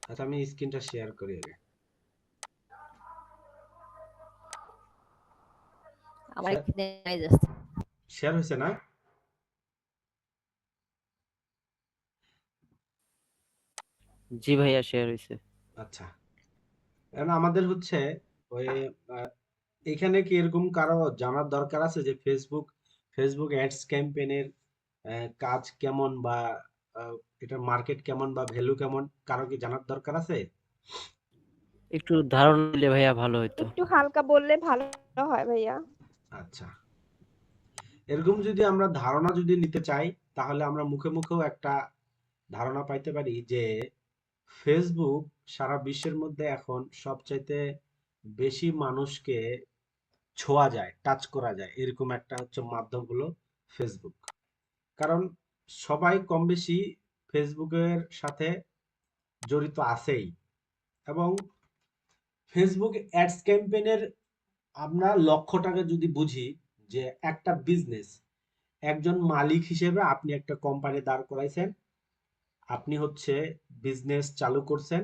আচ্ছা, আমি স্ক্রিনটা শেয়ার করি আগে। আমার শেয়ার এখানে যাচ্ছে। শেয়ার হয়েছে না? জি ভাইয়া, শেয়ার হয়েছে। আচ্ছা, এখন আমাদের হচ্ছে ওই আহ, এখানে কি এরকম কারো জানার দরকার আছে যে ফেসবুক ফেসবুক অ্যাডস ক্যাম্পেইনের কাজ কেমন, বা এটার মার্কেট কেমন বা ভ্যালু কেমন, কারো কি জানার দরকার আছে? একটু ধারণা দিলে ভাইয়া ভালো হতো। একটু হালকা বললে ভালো হয় ভাইয়া। আচ্ছা, এরকম যদি আমরা ধারণা যদি নিতে চাই, তাহলে আমরা মুখে মুখেও একটা ধারণা পাইতে পারি যে ফেসবুক সারা বিশ্বের মধ্যে এখন সবচাইতে বেশি মানুষকে ছোঁয়া যায়, টাচ করা যায়, এরকম একটা হচ্ছে মাধ্যম হলো ফেসবুক। কারণ সবাই কম বেশি ফেসবুকের সাথে জড়িত আছেই। এবং ফেসবুক অ্যাডস ক্যাম্পেইনের আমরা লক্ষ্যটাকে যদি বুঝি, যে একটা বিজনেস, একজন মালিক হিসেবে আপনি একটা কোম্পানি দাঁড় করাইছেন, আপনি হচ্ছে বিজনেস চালু করছেন,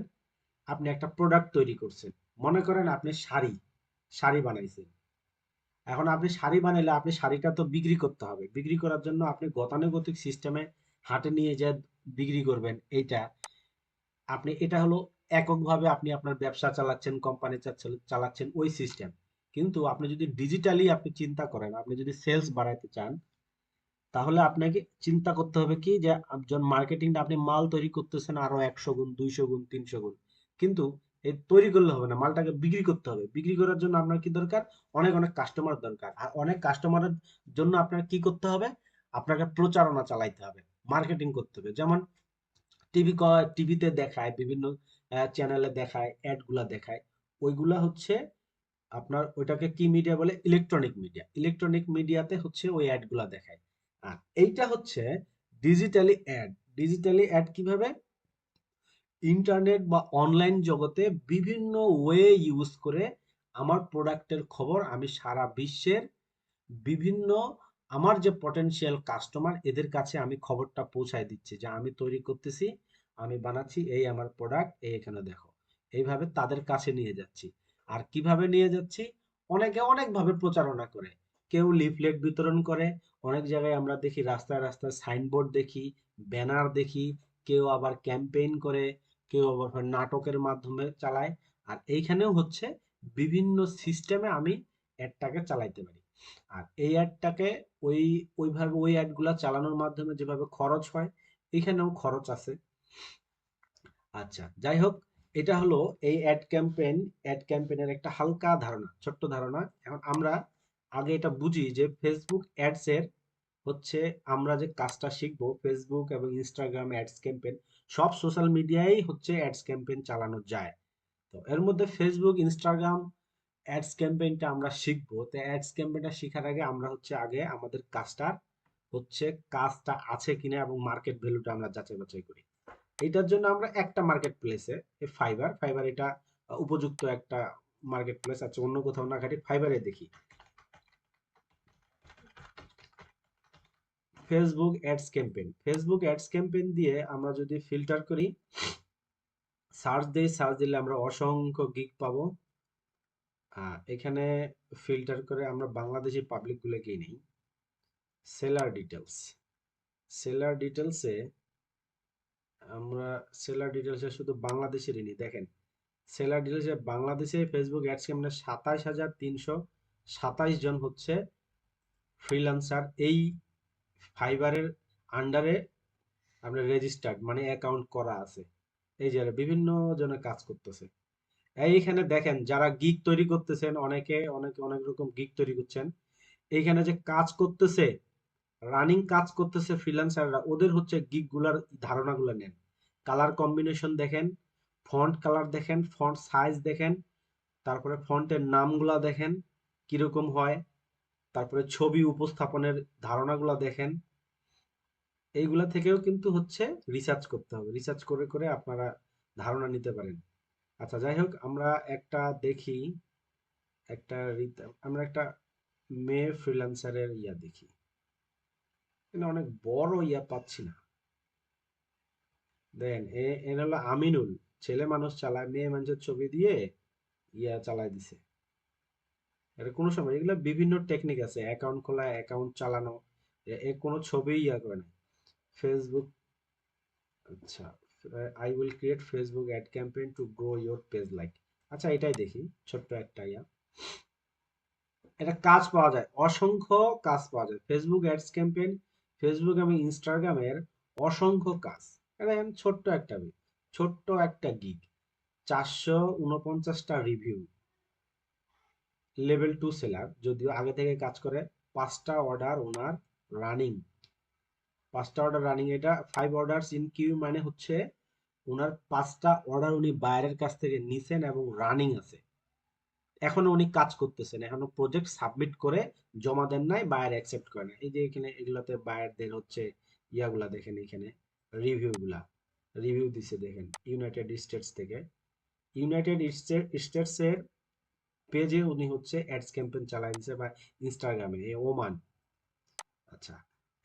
আপনি একটা প্রোডাক্ট তৈরি করছেন। মনে করেন আপনি শাড়ি শাড়ি বানাইছেন। এখন আপনি শাড়ি বানাইলে আপনি শাড়িটা তো বিক্রি করতে হবে। বিক্রি করার জন্য আপনি গতানুগতিক সিস্টেমে হাটে নিয়ে যা বিক্রি করবেন, এইটা আপনি, এটা হলো এককভাবে আপনি আপনার ব্যবসা চালাচ্ছেন, কোম্পানি চালাচ্ছেন, ওই সিস্টেম। কিন্তু আপনি যদি ডিজিটালি আপনি চিন্তা করেন, আপনি যদি সেলস বাড়াইতে চান, তাহলে আপনাকে চিন্তা করতে হবে কি, যে একজন মার্কেটিংটা আপনি মাল তৈরি করতেছেন আরো 100 গুণ, 200 গুণ, 300 গুণ। কিন্তু এই তৈরি করলে হবে না, মালটাকে বিক্রি করতে হবে। বিক্রি করার জন্য আপনার কি দরকার? অনেক অনেক কাস্টমার দরকার। আর অনেক কাস্টমারের জন্য আপনার কি করতে হবে? আপনাকে প্রচারণা চালাইতে হবে, মার্কেটিং করতে হবে। যেমন টিভিতে দেখায়, বিভিন্ন চ্যানেলে দেখায়, অ্যাড গুলা দেখায়, ওইগুলা হচ্ছে আপনার, ওইটাকে কি মিডিয়া বলে? Electronic media. ইলেকট্রনিক মিডিয়াতে হচ্ছে ওই অ্যাড গুলা দেখায়। আর এইটা হচ্ছে ডিজিটালি অ্যাড। ডিজিটালি অ্যাড কিভাবে? ইন্টারনেট বা অনলাইন জগতে বিভিন্ন ওয়ে ইউজ করে আমার প্রোডাক্টের খবর আমি সারা বিশ্বের বিভিন্ন, আমার যে পটেনশিয়াল কাস্টমার, এদের কাছে আমি খবরটা পৌঁছায় দিচ্ছি যে আমি তৈরি করতেছি, আমি বানাচ্ছি, এই আমার প্রোডাক্ট, এই এখানে দেখো। এইভাবে তাদের কাছে নিয়ে যাচ্ছি। আর কিভাবে নিয়ে যাচ্ছি? অনেকে অনেকভাবে প্রচারণা করে। কেউ লিফলেট বিতরণ করে, অনেক জায়গায় আমরা দেখি রাস্তায় রাস্তায় সাইনবোর্ড দেখি, ব্যানার দেখি। কেউ আবার ক্যাম্পেইন করে, কেউ আবার হয় নাটকের মাধ্যমে চালায়। আর এইখানেও হচ্ছে বিভিন্ন সিস্টেমে আমি অ্যাডটাকে চালাইতে পারি। আর এই অ্যাডটাকে ওই ওইভাবে ওই অ্যাডগুলা চালানোর মাধ্যমে যেভাবে খরচ হয়, এখানেও খরচ আছে। আচ্ছা, যাই হোক, এটা হলো এই অ্যাড ক্যাম্পেইনের একটা হালকা ধারণা, ছোট্ট ধারণা। এখন আমরা আগে এটা বুঝি যে ফেসবুক অ্যাডস এর হচ্ছে, আমরা যে কাজটা শিখবো, ফেসবুক এবং ইনস্টাগ্রাম অ্যাডস ক্যাম্পেইন, সব সোশ্যাল মিডিয়ায় হচ্ছে অ্যাডস ক্যাম্পেইন চালানো যায়। তো এর মধ্যে ফেসবুক, ইনস্টাগ্রাম অ্যাডস ক্যাম্পেইনটা আমরা শিখবো। তো অ্যাডস ক্যাম্পেইনটা শেখার আগে আমরা হচ্ছে আগে আমাদের কাজটা আছে কিনা এবং মার্কেট ভ্যালুটা আমরা যাচাই বাছাই করি। এটার জন্য আমরা একটা মার্কেট প্লেসে, ফাইবার ফাইবার এটা উপযুক্ত একটা মার্কেট প্লেস আছে, অন্য কোথাও না ঘাটি, ফাইবারে দেখি ফেসবুক অ্যাডস ক্যাম্পেইন দিয়ে আমরা যদি ফিল্টার করি, সার্চ দিলে আমরা অসংখ্য গিগ পাবো। এখানে ফিল্টার করে আমরা বাংলাদেশি পাবলিক গুলোকে নেই। সেলার ডিটেলস সেলার ডিটেলসে আমরা সেলার ডিটেলসে শুধু বাংলাদেশেরই নিই। দেখেন, সেলার ডিটেলসে বাংলাদেশে ফেসবুক অ্যাডস ক্যাম্পেইনে 27,327 জন হচ্ছে ফ্রিল্যান্সার এই ফাইবারের আন্ডারে আমরা রেজিস্টার্ড, মানে অ্যাকাউন্ট করা আছে। এই যে বিভিন্ন জনে কাজ করতেছে। এইখানে দেখেন, যারা গিগ তৈরি করতেছেন, অনেকে অনেকে অনেক রকম গিগ তৈরি করছেন। এইখানে যে কাজ করতেছে, রানিং কাজ করতেছে ফ্রিল্যান্সাররা, ওদের হচ্ছে গিগ গুলার ধারণাগুলো নেন। কালার কম্বিনেশন দেখেন, ফন্ট কালার দেখেন, ফন্ট সাইজ দেখেন, তারপরে ফন্টের নামগুলা দেখেন কিরকম হয়, তারপরে ছবি উপস্থাপনের ধারণাগুলা দেখেন। এইগুলা থেকেও কিন্তু হচ্ছে রিসার্চ করতে হবে, রিসার্চ করে করে আপনারা ধারণা নিতে পারেন। আচ্ছা, যাই হোক, আমরা একটা দেখি, আমরা একটা মেয়ে ফ্রিল্যান্সারের দেখি। এখানে অনেক বড় পাচ্ছি না। দেন এর হলো আমিনুল। ছেলে মানুষ চালায়, মেয়ে মানুষের ছবি দিয়ে চালায় দিছে। এটা কোনো সময়, এগুলো বিভিন্ন টেকনিক আছে, অ্যাকাউন্ট খোলা, অ্যাকাউন্ট চালানো, কোনো ছবি করে না। ফেসবুক, আচ্ছা, I will create Facebook ad campaign to grow your page like. আচ্ছা, এটাই দেখি, ছোট্ট একটা এটা কাজ পাওয়া যায়, অসংখ্য কাজ পাওয়া যায় ফেসবুক অ্যাডস ক্যাম্পেইন, ফেসবুক এবং ইনস্টাগ্রামের অসংখ্য কাজ। এটা এখন ছোট্ট একটা গিগ, 449টা রিভিউ, লেভেল 2 সেলার, যদিও আগে থেকে কাজ করে, 5টা অর্ডার ওনার রানিং, 5টা অর্ডার রানিং। এটা 5 অর্ডারস ইন কিউ, মানে হচ্ছে ওনার 5টা অর্ডার উনি বাইরের কাছ থেকে নিছেন এবং রানিং আছে, এখনো উনি কাজ করতেছেন, এখনো প্রজেক্ট সাবমিট করে জমা দেন নাই, বায়ার অ্যাকসেপ্ট করে না। এই যে এখানে এগুলাতে বায়ারদের হচ্ছে ইয়াগুলা দেখেন, এখানে রিভিউ দিছে দেখেন, ইউনাইটেড স্টেটস থেকে, ইউনাইটেড স্টেটস এর পেজে উনি হচ্ছে অ্যাডস ক্যাম্পেইন চালাই দিছে, বা ইনস্টাগ্রামে ওমান। আচ্ছা,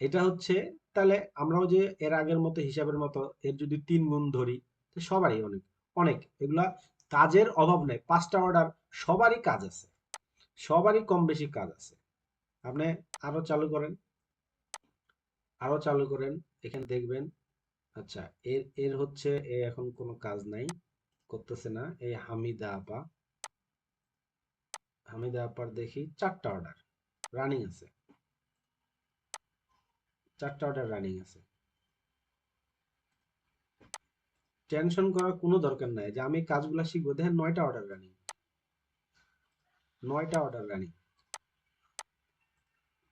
এটা হচ্ছে, তাহলে আমরাও যে এর আগের মতো হিসাবের মতো এর যদি 3 গুণ ধরি, তো সবারই অনেক অনেক এগুলা কাজের অভাব নাই, 5টা অর্ডার, সবারই কাজ আছে, সবারই কম বেশি কাজ আছে। আপনি আরো চালু করেন, আরো চালু করেন, এখানে দেখবেন। আচ্ছা, এর এর হচ্ছে এখন কোনো কাজ নাই, করতেছে না। এই হামিদা আপার দেখি 4টা অর্ডার রানিং আছে, 4টা অর্ডার রানিং আছে। টেনশন করার কোনো দরকার নাই যে আমি কাজগুলা শিখবো। দেখেন 9টা অর্ডার রানিং, 9টা অর্ডার রানিং।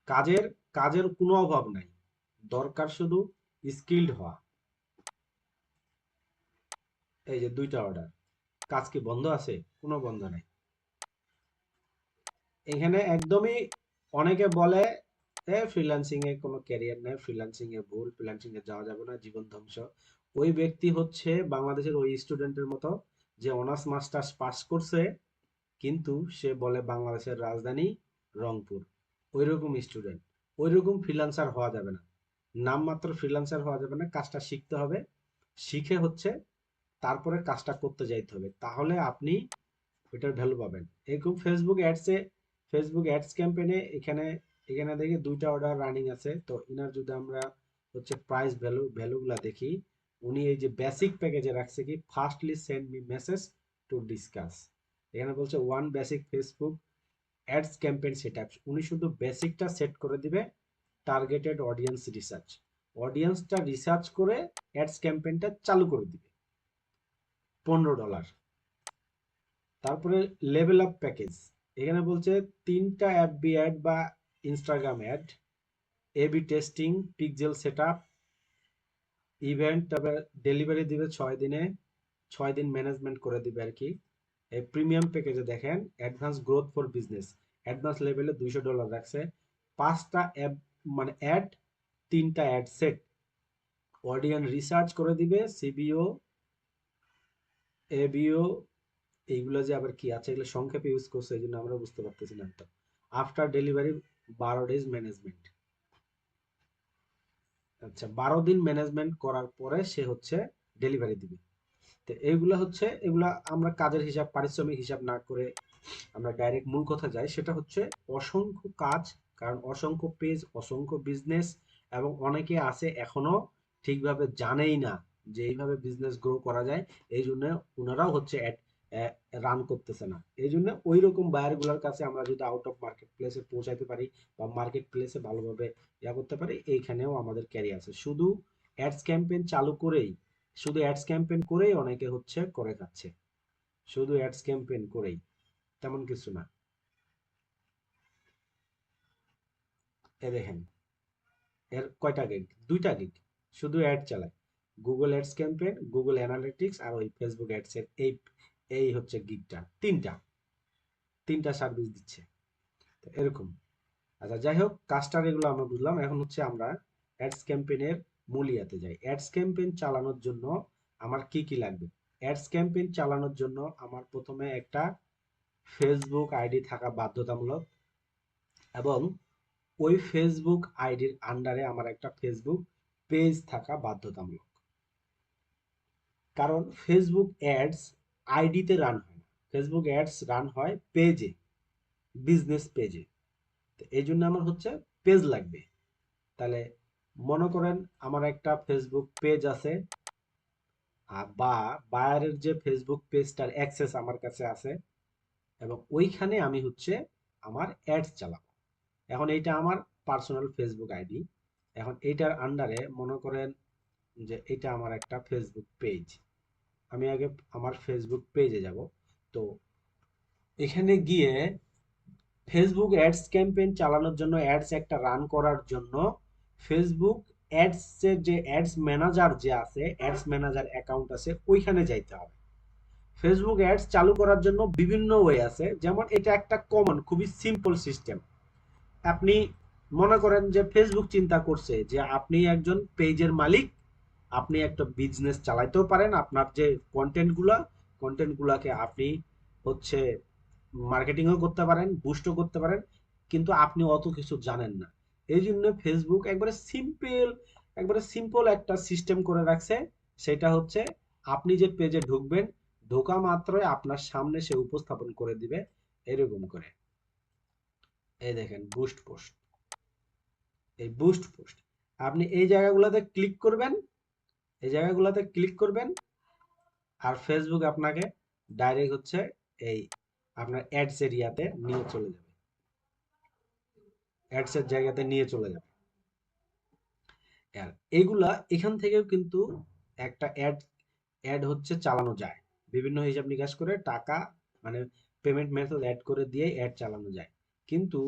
কাজের কাজের কোনো অভাব নাই, দরকার শুধু স্কিলড হওয়া। এই যে 2টা অর্ডার, কাজ কি বন্ধ আছে? কোনো বন্ধ নাই। এখানে একদমই, অনেকে বলে ফ্রিল্যান্সিং এ কোনো ক্যারিয়ার নেই, ফ্রিল্যান্সিং এ ভুল, ফ্রিল্যান্সিং এ যাওয়া যাবে না, জীবন ধ্বংস। ওই ব্যক্তি হচ্ছে বাংলাদেশের ওই স্টুডেন্টের মতো, যে অনার্স মাস্টার্স পাস করছে, কিন্তু সে বলে বাংলাদেশের রাজধানী রংপুর। ওইরকম স্টুডেন্ট, ওইরকম ফ্রিল্যান্সার হওয়া যাবে না, নামমাত্র ফ্রিল্যান্সার হওয়া যাবে না। কাজটা শিখতে হবে, শিখে হচ্ছে তারপরে কাজটা করতে যাইতে হবে, তাহলে আপনি ওইটার ভ্যালু পাবেন। এরকম ফেসবুক অ্যাডস ক্যাম্পেইনে এখানে এখানে দেখি 2টা অর্ডার রানিং আছে। তো ইনার যদি আমরা হচ্ছে প্রাইস ভ্যালুগুলা দেখি, উনি এই যে বেসিক প্যাকেজে রাখছে কি, firstly send me message to discuss. এখানে বলছে one basic Facebook ads campaign setup, উনি শুধু বেসিকটা সেট করে দিবে, টার্গেটেড অডিয়েন্স রিসার্চ, অডিয়েন্সটা রিসার্চ করে অ্যাডস ক্যাম্পেইনটা চালু করে দিবে, $15। তারপরে লেভেল আপ প্যাকেজ, এখানে বলছে 3টা এফবি অ্যাড বা Instagram ad, AB testing, pixel setup, event, তারপরে ডেলিভারি দিবে 6 দিনে, 6 দিন ম্যানেজমেন্ট করে দিবে আর কি। এই প্রিমিয়াম প্যাকেজে দেখেন, advance growth for business, advance লেভেলে $200 রাখছে, 5টা অ্যাপ মানে অ্যাড, 3টা অ্যাড সেট, অডিয়েন্স রিসার্চ করে দিবে, সিবিও, এবিও, এইগুলো যে আবার কি আছে, এগুলো সংক্ষেপে ইউজ করছে, এই জন্য আমরা বুঝতে পারতেছি না তো। আফটার ডেলিভারি 12 ডেজ ম্যানেজমেন্ট, আচ্ছা 12 দিন ম্যানেজমেন্ট করার পরে সে হচ্ছে ডেলিভারি দিবে। তো এইগুলা হচ্ছে, এগুলা আমরা কাজের হিসাব, পারিশ্রমিক হিসাব না করে আমরা ডাইরেক্ট মূল কথা যাই, সেটা হচ্ছে অসংখ্য কাজ, কারণ অসংখ্য পেজ, অসংখ্য বিজনেস, এবং অনেকে আছে এখনো ঠিকভাবে জানেই না যে এইভাবে বিজনেস গ্রো করা যায়, এই জন্য ওনারাও হচ্ছে রান করতেছে না। এই জন্য ওই রকম বায়ার গুলার কাছে আমরা যদি আউট অফ মার্কেট প্লেসে পৌঁছাইতে পারি, বা মার্কেট প্লেসে ভালোভাবে করতে পারি, এইখানেও আমাদের ক্যারিয়ার আছে। শুধু অ্যাডস ক্যাম্পেইন করেই অনেকে হচ্ছে করে যাচ্ছে, শুধু অ্যাডস ক্যাম্পেইন করেই, তেমন কিছু না। এ দেখেন, এর কয়টা গিগ? 2টা গিগ, শুধু অ্যাড চালায়, Google ads campaign, Google analytics, আর ওই ফেসবুক অ্যাডস এর এই এই হচ্ছে গিগটা, তিনটা সার্ভিস দিচ্ছে। তো এরকম। আচ্ছা, যাই হোক, কাজটার এগুলো আমরা বুঝলাম। এখন হচ্ছে আমরা অ্যাডস ক্যাম্পেইনের মূল ইয়াতে যাই। অ্যাডস ক্যাম্পেইন চালানোর জন্য আমার কি কি লাগবে? অ্যাডস ক্যাম্পেইন চালানোর জন্য আমার প্রথমে একটা ফেসবুক আইডি থাকা বাধ্যতামূলক, এবং ওই ফেসবুক আইডির আন্ডারে আমার একটা ফেসবুক পেজ থাকা বাধ্যতামূলক। কারণ ফেসবুক অ্যাডস আইডিতে রান হয় না, ফেসবুক অ্যাডস রান হয় পেজে, বিজনেস পেজে। তো এই জন্য আমার হচ্ছে পেজ লাগবে। তাহলে মনে করেন আমার একটা ফেসবুক পেজ আছে, বা বায়ারের যে ফেসবুক পেজটার অ্যাক্সেস আমার কাছে আছে, এবং ওইখানে আমি হচ্ছে আমার অ্যাডস চালাবো। এখন এইটা আমার পার্সোনাল ফেসবুক আইডি। এখন এইটার আন্ডারে মনে করেন যে এটা আমার একটা ফেসবুক পেজ। আমি আগে আমার ফেসবুক পেজে যাব। তো এখানে গিয়ে ফেসবুক অ্যাডস ক্যাম্পেইন চালানোর জন্য, অ্যাডস একটা রান করার জন্য ফেসবুক অ্যাডস এর যে অ্যাডস ম্যানেজার যে আছে, অ্যাডস ম্যানেজার অ্যাকাউন্ট আছে, ওইখানে যাইতে হবে। ফেসবুক অ্যাডস চালু করার জন্য বিভিন্ন ওয়ে আছে, যেমন এটা একটা কমন খুবই সিম্পল সিস্টেম। আপনি মনে করেন যে ফেসবুক চিন্তা করছে যে আপনি একজন পেজের মালিক, আপনি একটা বিজনেস চালাইতেও পারেন, আপনার যে কন্টেন্টগুলাকে আপনি হচ্ছে মার্কেটিংও করতে পারেন, বুস্টও করতে পারেন, কিন্তু আপনি অত কিছু জানেন না। এই জন্য ফেসবুক একবারে সিম্পল একটা সিস্টেম করে রাখছে। সেটা হচ্ছে আপনি যে পেজে ঢুকবেন, ঢোকা মাত্রই আপনার সামনে সে উপস্থাপন করে দিবে এরকম করে। এই দেখেন বুস্ট পোস্ট, এই বুস্ট পোস্ট আপনি এই জায়গাগুলোতে ক্লিক করবেন, এই জায়গাগুলোতে ক্লিক করবেন, আর ফেসবুক আপনাকে ডাইরেক্ট হচ্ছে এই আপনার অ্যাডস এরিয়াতে নিয়ে চলে যাবে, অ্যাডস এর জায়গাতে নিয়ে চলে যাবে। আর এইগুলা এখান থেকেও কিন্তু একটা অ্যাড হচ্ছে চালানো যায়, বিভিন্ন হিসাব নিকাশ করে টাকা, মানে পেমেন্ট মেথড অ্যাড করে দিয়ে অ্যাড চালানো যায়। কিন্তু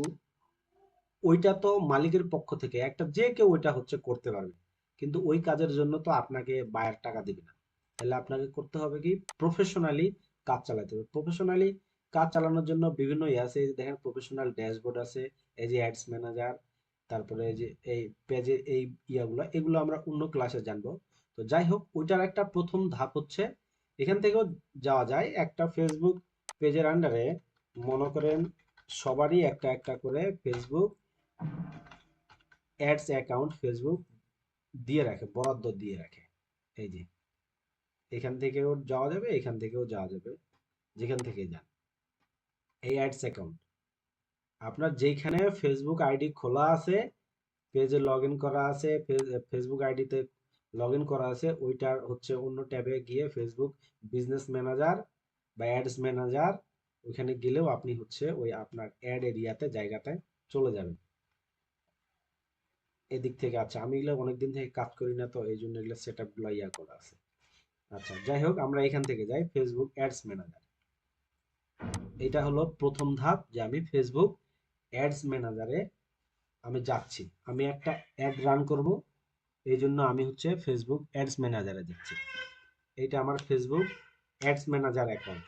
ওইটা তো মালিকের পক্ষ থেকে একটা যে কেউ ওইটা হচ্ছে করতে পারবে, কিন্তু ওই কাজের জন্য তো আপনাকে বায়ার টাকা দিবে না। তাহলে আপনাকে করতে হবে কি, প্রফেশনালি কাজ চালাতে হবে। প্রফেশনালি কাজ চালানোর জন্য বিভিন্ন ইয়ে আছে, এই যে দেখেন প্রফেশনাল ড্যাশবোর্ড আছে, এই যে অ্যাডস ম্যানেজার, তারপরে এই যে এই পেজে এই ইয়াগুলো, এগুলো আমরা অন্য ক্লাসে জানবো। তো যাই হোক, ওইটার একটা প্রথম ধাপ হচ্ছে এখান থেকেও যাওয়া যায় একটা ফেসবুক পেজের আন্ডারে। মনে করেন সবারই একটা একটা করে ফেসবুক অ্যাডস অ্যাকাউন্ট ফেসবুক দিয়ে রাখে, বরাদ্দ দিয়ে রাখে। এই যে এখান থেকেও যাওয়া যাবে, এখান থেকেও যাওয়া যাবে, যেখান থেকে যান। এই অ্যাডস অ্যাকাউন্ট আপনার যেখানে ফেসবুক আইডি খোলা আছে, পেজে লগ ইন করা আছে, ফেসবুক আইডিতে লগ ইন করা আছে, ওইটার হচ্ছে অন্য ট্যাবে গিয়ে ফেসবুক বিজনেস ম্যানেজার বা অ্যাডস ম্যানেজার, ওইখানে গেলেও আপনি হচ্ছে ওই আপনার অ্যাড এরিয়াতে জায়গাতে চলে যাবেন এদিক থেকে। আচ্ছা, আমি এগুলো অনেকদিন থেকে কাজ করি না, তো এই জন্য এগুলো সেট আপ গুলো ইয়া করা আছে। আচ্ছা, যাই হোক, আমরা এখান থেকে যাই ফেসবুক অ্যাডস ম্যানেজার। এটা হলো প্রথম ধাপ, যে আমি ফেসবুক অ্যাডস ম্যানেজারে আমি যাচ্ছি, আমি একটা অ্যাড রান করব, এই জন্য আমি হচ্ছে ফেসবুক অ্যাডস ম্যানেজারে যাচ্ছি। এটা আমার Facebook ads manager account.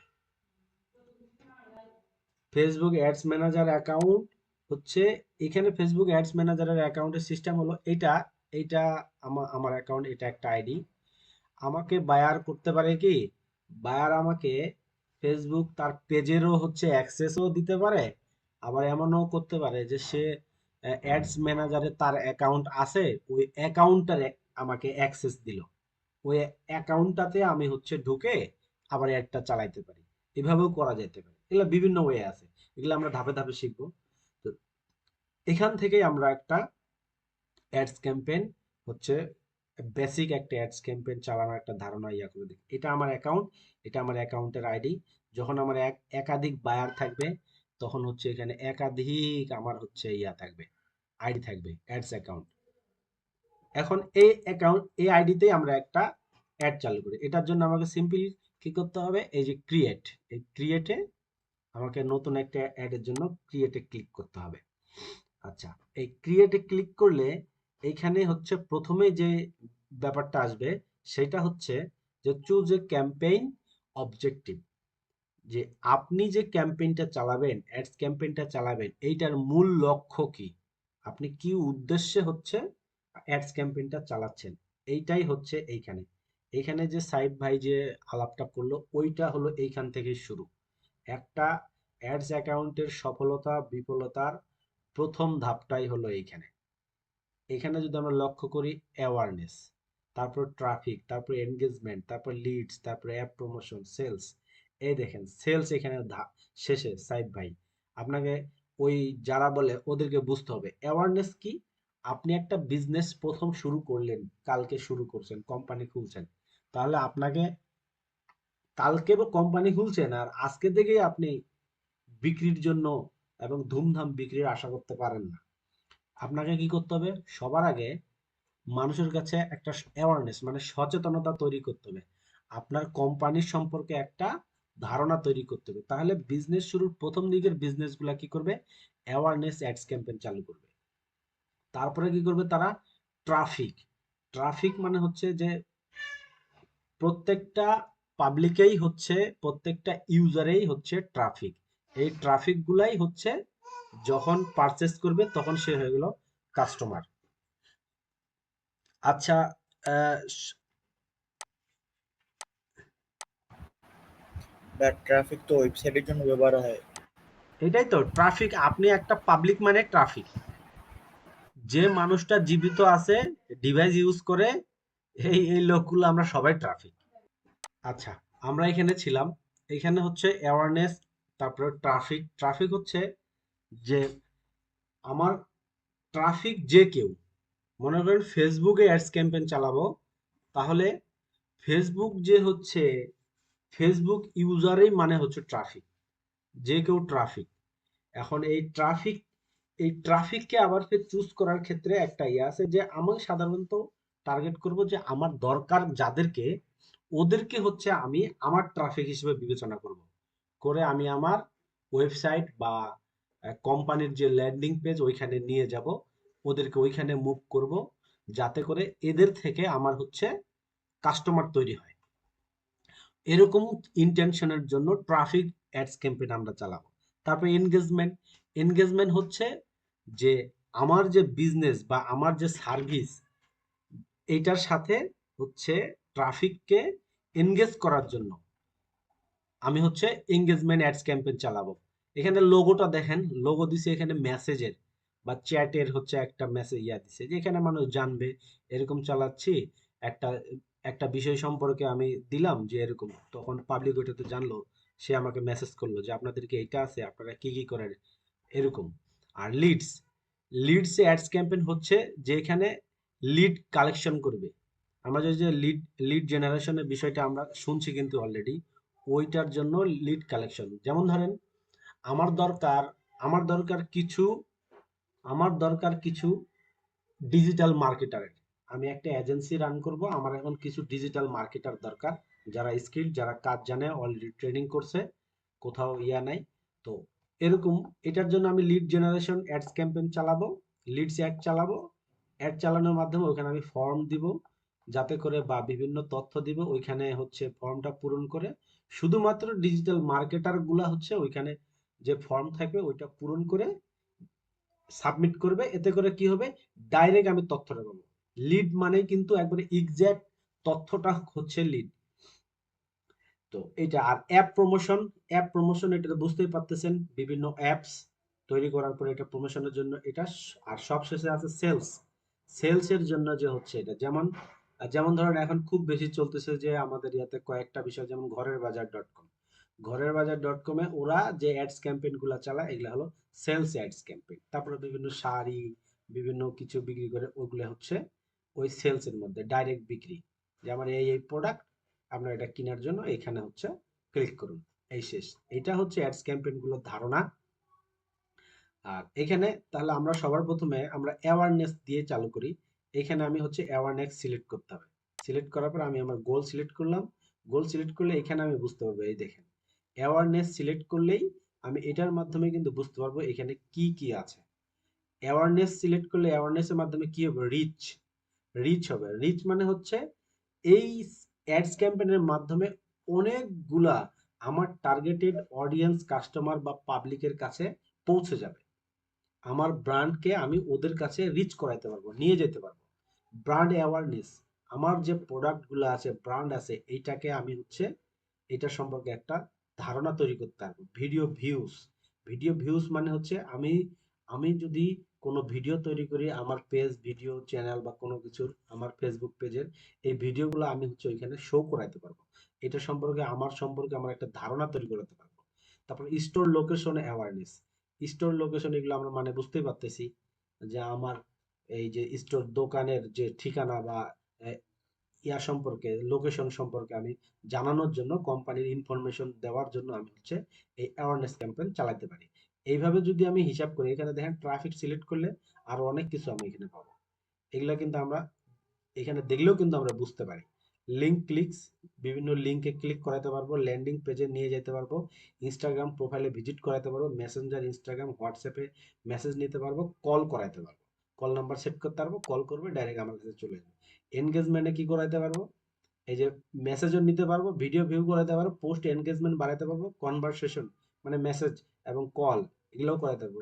Facebook ads manager account হচ্ছে এখানে ফেসবুক অ্যাডস ম্যানেজারের অ্যাকাউন্টের সিস্টেম হলো এইটা। এইটা আমার অ্যাকাউন্ট, এটা একটা আইডি। আমাকে বায়ার করতে পারে কি, বায়ার আমাকে ফেসবুক তার পেজেরও হচ্ছে অ্যাক্সেসও দিতে পারে, আবার এমনও করতে পারে যে সে অ্যাডস ম্যানেজারে তার অ্যাকাউন্ট আছে, ওই অ্যাকাউন্টটারে আমাকে অ্যাক্সেস দিল, ওই অ্যাকাউন্টটাতে আমি হচ্ছে ঢুকে আবার অ্যাডটা চালাইতে পারি। এভাবেও করা যেতে পারে, এগুলো বিভিন্ন ওয়ে আছে, এগুলো আমরা ধাপে ধাপে শিখবো। তো এখান থেকেই আমরা একটা অ্যাডস ক্যাম্পেইন হচ্ছে বেসিক একটা অ্যাডস ক্যাম্পেইন চালানোর একটা ধারণা ইয়া করে দিই। এটা আমার অ্যাকাউন্ট, এটা আমার অ্যাকাউন্টের আইডি। যখন আমার একাধিক বায়ার থাকবে, তখন হচ্ছে এখানে একাধিক আমার হচ্ছে ইয়া থাকবে, আইডি থাকবে, অ্যাডস অ্যাকাউন্ট। এখন এই অ্যাকাউন্ট, এই আইডিতেই আমরা একটা অ্যাড চালু করি। এটার জন্য আমাকে সিম্পলি কি করতে হবে, এই যে ক্রিয়েট, এই ক্রিয়েটে আমাকে নতুন একটা অ্যাডের জন্য ক্রিয়েটে ক্লিক করতে হবে। আচ্ছা, এই ক্রিয়েটে ক্লিক করলে এইখানে হচ্ছে প্রথমে যে ব্যাপারটা আসবে সেটা হচ্ছে যে চুজ এ ক্যাম্পেইন অবজেক্টিভ, যে আপনি যে ক্যাম্পেইনটা চালাবেন, অ্যাডস ক্যাম্পেইনটা চালাবেন, এইটার মূল লক্ষ্য কি, আপনি কি উদ্দেশ্যে হচ্ছে অ্যাডস ক্যাম্পেইনটা চালাচ্ছেন, এইটাই হচ্ছে এইখানে। এইখানে যে সাইড ভাই যে আলাপটা করলো, ওইটা হলো এইখান থেকে শুরু। একটা অ্যাডস অ্যাকাউন্টের সফলতা বিফলতার প্রথম ধাপটাই হলো এইখানে। এখানে যদি আমরা লক্ষ্য করি, অ্যাওয়ারনেস, তারপর ট্রাফিক, তারপর এনগেজমেন্ট, তারপর লিডস, তারপর অ্যাপ প্রমোশন, সেলস। এই দেখেন সেলস এখানে শেষে সাইদ ভাই আপনাকে ওই যারা বলে ওদেরকে বুঝতে হবে অ্যাওয়ারনেস কি। আপনি একটা বিজনেস প্রথম শুরু করলেন, কালকে শুরু করছেন, কোম্পানি খুলছেন, তাহলে আপনাকে কালকে কোম্পানি খুলছেন আর আজকে থেকেই আপনি বিক্রির জন্য এবং ধুমধাম বিক্রির আশা করতে পারেন না। আপনাকে কি করতে হবে, সবার আগে মানুষের কাছে একটা অ্যাওয়ারনেস মানে সচেতনতা তৈরি করতে হবে, আপনার কোম্পানির সম্পর্কে একটা ধারণা তৈরি করতে হবে। তাহলে বিজনেস শুরুর প্রথম দিকের বিজনেসগুলা কি করবে, অ্যাওয়ারনেস অ্যাডস ক্যাম্পেইন চালু করবে। তারপরে কি করবে তারা, ট্রাফিক। ট্রাফিক মানে হচ্ছে যে প্রত্যেকটা পাবলিকেই হচ্ছে, প্রত্যেকটা ইউজারেই হচ্ছে ট্রাফিক। এই ট্রাফিক গুলাই হচ্ছে যখন পারচেস করবে তখন সে হয়ে গেল কাস্টমার। আচ্ছা, বা ট্রাফিক তো ওয়েবসাইটের জন্য ব্যবহার হয়। এটাই তো ট্রাফিক। আপনি একটা পাবলিক মানে ট্রাফিক, যে মানুষটা জীবিত আছে, ডিভাইস ইউজ করে, এই এই লোকগুলো আমরা সবাই ট্রাফিক। আচ্ছা, আমরা এখানে ছিলাম, এখানে হচ্ছে অ্যাওয়ারনেস, তারপরে ট্রাফিক। ট্রাফিক হচ্ছে যে আমার ট্রাফিক যে কেউ, মনে করেন ফেসবুকে অ্যাডস ক্যাম্পেইন চালাবো, তাহলে ফেসবুক যে হচ্ছে ফেসবুক ইউজারই মানে হচ্ছে ট্রাফিক, যে কেউ ট্রাফিক। এখন এই ট্রাফিককে আবার ফের চুজ করার ক্ষেত্রে একটা ইয়ে আছে যে আমি সাধারণত টার্গেট করব যে আমার দরকার যাদেরকে, ওদেরকে হচ্ছে আমি আমার ট্রাফিক হিসেবে বিবেচনা করব, করে আমি আমার ওয়েবসাইট বা কোম্পানির যে ল্যান্ডিং পেজ ওইখানে নিয়ে যাব, ওদেরকে ওইখানে মুভ করব, যাতে করে এদের থেকে আমার হচ্ছে কাস্টমার তৈরি হয়। এরকম ইন্টেনশনের জন্য ট্রাফিক অ্যাডস ক্যাম্পেইন আমরা চালাবো। তারপর এনগেজমেন্ট। এনগেজমেন্ট হচ্ছে যে আমার যে বিজনেস বা আমার যে সার্ভিস, এইটার সাথে হচ্ছে ট্রাফিককে এনগেজ করার জন্য আমি হচ্ছে এঙ্গেজমেন্ট অ্যাডস ক্যাম্পেইন চালাবো। এখানে লোগোটা দেখেন, লোগো দিছে এখানে মেসেজের বা চ্যাটের হচ্ছে একটা মেসেজ দিছে যে এখানে মানুষ জানবে এরকম চালাচ্ছি, একটা একটা বিষয় সম্পর্কে আমি দিলাম যে এরকম, তখন পাবলিক ওইটাতে জানলো, সে আমাকে মেসেজ করলো যে আপনাদেরকে এইটা আছে, আপনারা কি কি করেন, এরকম। আর লিডস, লিডস অ্যাডস ক্যাম্পেইন হচ্ছে যে এখানে লিড কালেকশন করবে। আমরা যে লিড লিড জেনারেশনের বিষয়টা আমরা শুনছি কিন্তু অলরেডি, ওইটার জন্য লিড কালেকশন। যেমন ধরেন আমার দরকার আমার দরকার কিছু আমার দরকার কিছু ডিজিটাল মার্কেটারের। আমি একটা এজেন্সি রান করব, আমার এখন কিছু ডিজিটাল মার্কেটার দরকার, যারা স্কিল, যারা কাজ জানে, অলরেডি ট্রেনিং করছে, কোথাও নাই। তো এরকম, এটার জন্য আমি লিড জেনারেশন অ্যাডস ক্যাম্পেইন চালাবো, লিডস অ্যাড চালাবো। অ্যাড চালানোর মাধ্যমে ওখানে আমি ফর্ম দিব, যাতে করে বা বিভিন্ন তথ্য দিব, ওইখানে হচ্ছে ফর্মটা পূরণ করে শুধুমাত্র ডিজিটাল মার্কেটার গুলা হচ্ছে ওইখানে যে ফর্ম থাকবে ওইটা পূরণ করে সাবমিট করবে। এতে করে কি হবে, ডাইরেক্ট আমি তথ্যটা পাবো। লিড মানে কিন্তু একবারে এক্সাক্ট তথ্যটা হচ্ছে লিড। তো এটা আর অ্যাপ প্রমোশন এটা তো বুঝতেই পারতেছেন, বিভিন্ন অ্যাপস তৈরি করার পরে এটা প্রমোশনের জন্য এটা। আর সবশেষে আছে সেলস। সেলসের জন্য যে হচ্ছে এটা, যেমন যেমন ধরেন এখন খুব বেশি চলতেছে যে আমাদের ইয়াতে কয়েকটা বিষয়, যেমন ঘরেরবাজার.com। ঘরেরবাজার.com-এ ওরা যে অ্যাডস ক্যাম্পেইন গুলা চালায় এগুলা হলো সেলস অ্যাডস ক্যাম্পেইন। তারপরে বিভিন্ন শাড়ি, বিভিন্ন কিছু বিক্রি করে, ওগুলো হচ্ছে ওই সেলস এর মধ্যে ডাইরেক্ট বিক্রি, যে আমার এই প্রোডাক্ট, আপনার এটা কেনার জন্য এখানে হচ্ছে ক্লিক করুন, এই শেষ। এটা হচ্ছে অ্যাডস ক্যাম্পেইন গুলোর ধারণা। আর এখানে তাহলে আমরা সবার প্রথমে আমরা অ্যাওয়ারনেস দিয়ে চালু করি। এখানে আমি হচ্ছে অ্যাওয়ারনেস সিলেক্ট করতে হবে। সিলেক্ট করার পর আমি আমার গোল সিলেক্ট করলাম। গোল সিলেক্ট করলে এখানে আমি বুঝতে পারবো, এই দেখেন অ্যাওয়ারনেস সিলেক্ট করলেই আমি এটার মাধ্যমে কিন্তু বুঝতে পারবো এখানে কি কি আছে। অ্যাওয়ারনেস সিলেক্ট করলে অ্যাওয়ারনেসের মাধ্যমে কি হবে, রিচ। রিচ হবে, রিচ মানে হচ্ছে এই অ্যাডস ক্যাম্পেইনের মাধ্যমে অনেকগুলা আমার টার্গেটেড অডিয়েন্স, কাস্টমার বা পাবলিকের কাছে পৌঁছে যাবে। আমার ব্র্যান্ডকে আমি ওদের কাছে রিচ করাইতে পারবো, নিয়ে যেতে পারবো। ব্র্যান্ড অ্যাওয়ারনেস, আমার যে প্রোডাক্টগুলো আছে, ব্র্যান্ড আছে, এইটাকে আমি হচ্ছে এটা সম্পর্কে একটা ধারণা তৈরি করতে পারবো। ভিডিও ভিউজ, ভিডিও ভিউজ মানে হচ্ছে আমি আমি যদি কোনো ভিডিও তৈরি করি আমার পেজ, ভিডিও চ্যানেল বা কোনো কিছুর, আমার ফেসবুক পেজের এই ভিডিওগুলো আমি হচ্ছে ওইখানে শো করাইতে পারবো। এটা সম্পর্কে আমার একটা ধারণা তৈরি করতে পারবো। তারপর store location awareness, store location এগুলো আমরা মানে বুঝতেই পারতেছি যে আমার এই যে স্টোর দোকানের যে ঠিকানা বা আহ, ইয়া সম্পর্কে, লোকেশন সম্পর্কে আমি জানানোর জন্য, কোম্পানির ইনফরমেশন দেওয়ার জন্য আমি হচ্ছে এই অ্যাওয়ারনেস ক্যাম্পেইন চালাতে পারি। এইভাবে যদি আমি হিসাব করি, এখানে দেখেন ট্রাফিক সিলেক্ট করলে আরো অনেক কিছু আমি এখানে পাবো। এগুলা কিন্তু আমরা এখানে দেখলেও কিন্তু আমরা বুঝতে পারি। লিঙ্ক ক্লিকস, বিভিন্ন লিঙ্কে ক্লিক করাতে পারবো, ল্যান্ডিং পেজে নিয়ে যেতে পারবো, ইনস্টাগ্রাম প্রোফাইলে ভিজিট করাতে পারবো, মেসেঞ্জার, ইনস্টাগ্রাম, হোয়াটসঅ্যাপে মেসেজ নিতে পারবো, কল করাতে পারবো, কল নাম্বার সেট করতে পারবো, কল করবে ডাইরেক্ট আমার কাছে চলে যাবে। এনগেজমেন্টে কি করাতে পারবো, এই যে মেসেজও নিতে পারবো, ভিডিও ভিউ করাতে পারবো, পোস্ট এনগেজমেন্ট বাড়াতে পারবো, কনভারসেশন মানে মেসেজ এবং কল এগুলোও করাতে পারবো।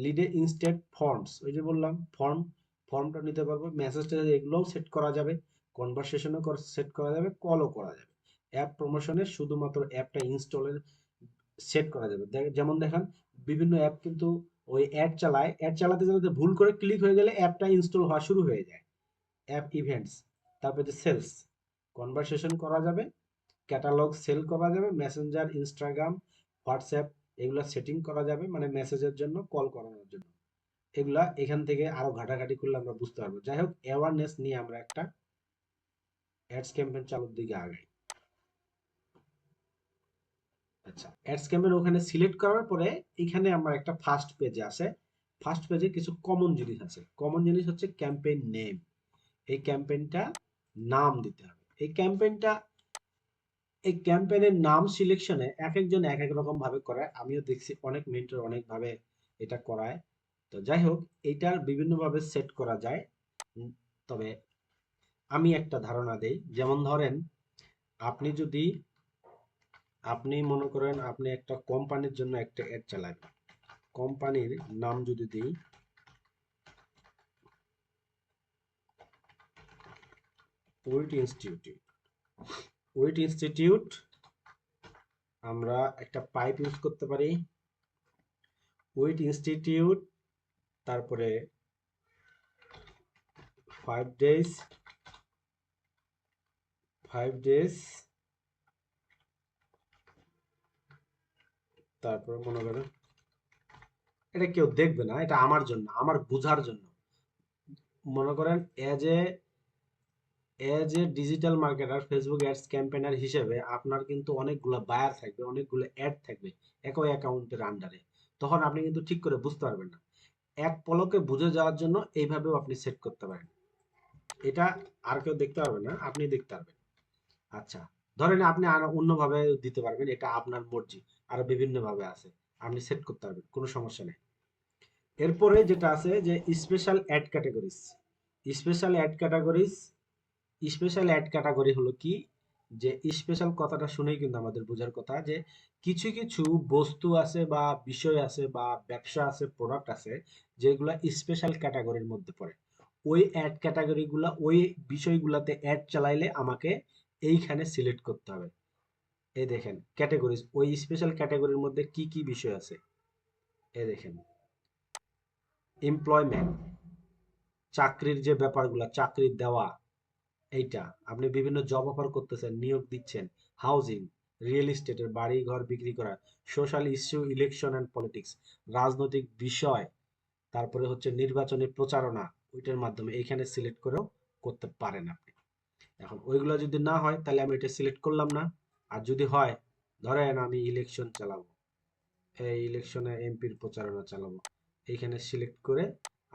লিডে ইনস্ট্যান্ট ফর্মস, ওই যে বললাম ফর্মটা নিতে পারবো, মেসেজটা এগুলোও সেট করা যাবে, কনভারসেশনও সেট করা যাবে, কলও করা যাবে। অ্যাপ প্রমোশনে শুধুমাত্র অ্যাপটা ইনস্টলের সেট করা যাবে। যেমন দেখেন বিভিন্ন অ্যাপ কিন্তু ওই অ্যাড চালাতে চালাতে ভুল করে ক্লিক হয়ে গেলে অ্যাপটা ইনস্টল হওয়া শুরু হয়ে যায়। অ্যাপ ইভেন্টস, তারপরে যে সেলস, কনভারসেশন করা যাবে, ক্যাটালগ সেল করা যাবে, মেসেঞ্জার, ইনস্টাগ্রাম, হোয়াটসঅ্যাপ এগুলা সেটিং করা যাবে মানে মেসেজের জন্য, কল করানোর জন্য। এগুলা এখান থেকে আরো ঘাটাঘাটি করলে আমরা বুঝতে পারবো। যাই হোক, অ্যাওয়ারনেস নিয়ে আমরা একটা অ্যাডস ক্যাম্পেইন চালুর দিকে আগাই। আচ্ছা, অ্যাডস ক্যাম্পেইন ওখানে সিলেক্ট করার পরে এখানে আমার একটা ফার্স্ট পেজে আছে। ফার্স্ট পেজে কিছু কমন জিনিস আছে। কমন জিনিস হচ্ছে ক্যাম্পেইন নেম। এই ক্যাম্পেইনটা নাম দিতে হবে। এই ক্যাম্পেইনের নাম সিলেকশনে এক একজন এক এক রকম ভাবে করে। আমিও দেখছি অনেক মেন্টর অনেক ভাবে এটা করায়। তো যাই হোক, এটার বিভিন্ন ভাবে সেট করা যায়। উম, তবে আমি একটা ধারণা দেই, যেমন ধরেন আপনি যদি আপনি মনে করেন আপনি একটা কোম্পানির জন্য একটা অ্যাড চালাবেন, কোম্পানির নাম যদি দিই ওয়েট ইনস্টিটিউট, আমরা একটা পাইপ ইউজ করতে পারি, ওয়েট ইনস্টিটিউট, তারপরে 5 days, তারপরে মনে করেন এটা কেউ দেখবে না, এটা আমার জন্য, আমার বোঝার জন্য। মনে করেন as a digital marketer, Facebook ads campaigner হিসেবে আপনার কিন্তু অনেকগুলো বায়ার থাকবে, অনেকগুলো অ্যাড থাকবে একই অ্যাকাউন্টের আন্ডারে। তখন আপনি কিন্তু ঠিক করে বুঝতে পারবেন না। এক পলকে বুঝে যাওয়ার জন্য এইভাবেও আপনি সেট করতে পারেন। এটা আর কেউ দেখতে পারবে না, আপনি দেখতে পারবেন। আচ্ছা, ধরেন আপনি আর অন্যভাবে দিতে পারবেন, এটা আপনার মর্জি। আরো বিভিন্ন ভাবে আছে, আপনি সেট করতে পারবেন, কোনো সমস্যা নেই। এরপরে যেটা আছে যে special add categories. Special add categories special add category হলো কি, যে স্পেশাল কথাটা শুনেই কিন্তু আমাদের বোঝার কথা যে কিছু কিছু বস্তু আছে বা বিষয় আছে বা ব্যবসা আছে, প্রোডাক্ট আছে যেগুলা স্পেশাল ক্যাটাগরির মধ্যে পড়ে। ওই অ্যাড ক্যাটাগরিগুলা, ওই বিষয়গুলাতে অ্যাড চালাইলে আমাকে এইখানে সিলেক্ট করতে হবে। এই দেখেন ক্যাটাগরিজ, ওই স্পেশাল ক্যাটাগরির মধ্যে কি কি বিষয় আছে। এই দেখেন এমপ্লয়মেন্ট, চাকরির যে ব্যাপারগুলা, চাকরির দেওয়া, এইটা আপনি বিভিন্ন জব অফার করতেছেন, নিয়োগ দিচ্ছেন, হাউজিং, রিয়েল এস্টেটের বাড়ি ঘর বিক্রি করা, social issue, election and politics, রাজনৈতিক বিষয়, তারপরে হচ্ছে নির্বাচনী প্রচারণা, ওইটার মাধ্যমে এখানে সিলেক্ট করেও করতে পারেন আপনি। এখন ওইগুলো যদি না হয় তাহলে আমি এটা সিলেক্ট করলাম না। আর যদি হয়, ধরেন আমি ইলেকশন চালাবো, এই ইলেকশনে এমপির প্রচারণা চালাবো, এইখানে সিলেক্ট করে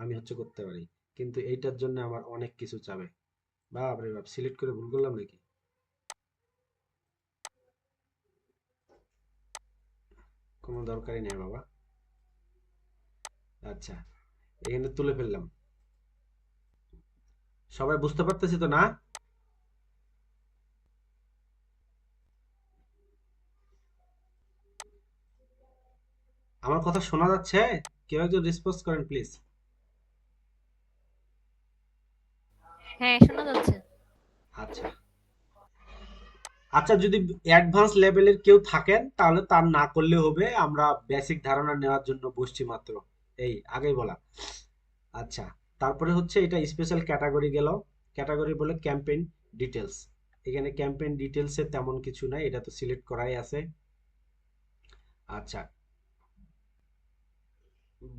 আমি হচ্ছে করতে পারি। কিন্তু এইটার জন্য আমার অনেক কিছু চাবে। বাপরে বাপ, সিলেক্ট করে ভুল করলাম নাকি? কোনো দরকারই নেই বাবা। আচ্ছা, এখানে তুলে ফেললাম। সবাই বুঝতে পারতেছি তো না? আমার কথা শোনা যাচ্ছে? কেউ একজন রেসপন্স করেন প্লিজ। হ্যাঁ, শোনা যাচ্ছে। আচ্ছা আচ্ছা, যদি অ্যাডভান্স লেভেলের কেউ থাকেন তাহলে তার না করলে হবে, আমরা বেসিক ধারণা নেওয়ার জন্য বসছি মাত্র। এই আগেই বলা। আচ্ছা, তারপরে হচ্ছে এটা স্পেশাল ক্যাটাগরি গেল। ক্যাটাগরি বলে ক্যাম্পেইন ডিটেলস। এখানে ক্যাম্পেইন ডিটেলসে তেমন কিছু নাই, এটা তো সিলেক্ট করাই আছে। আচ্ছা,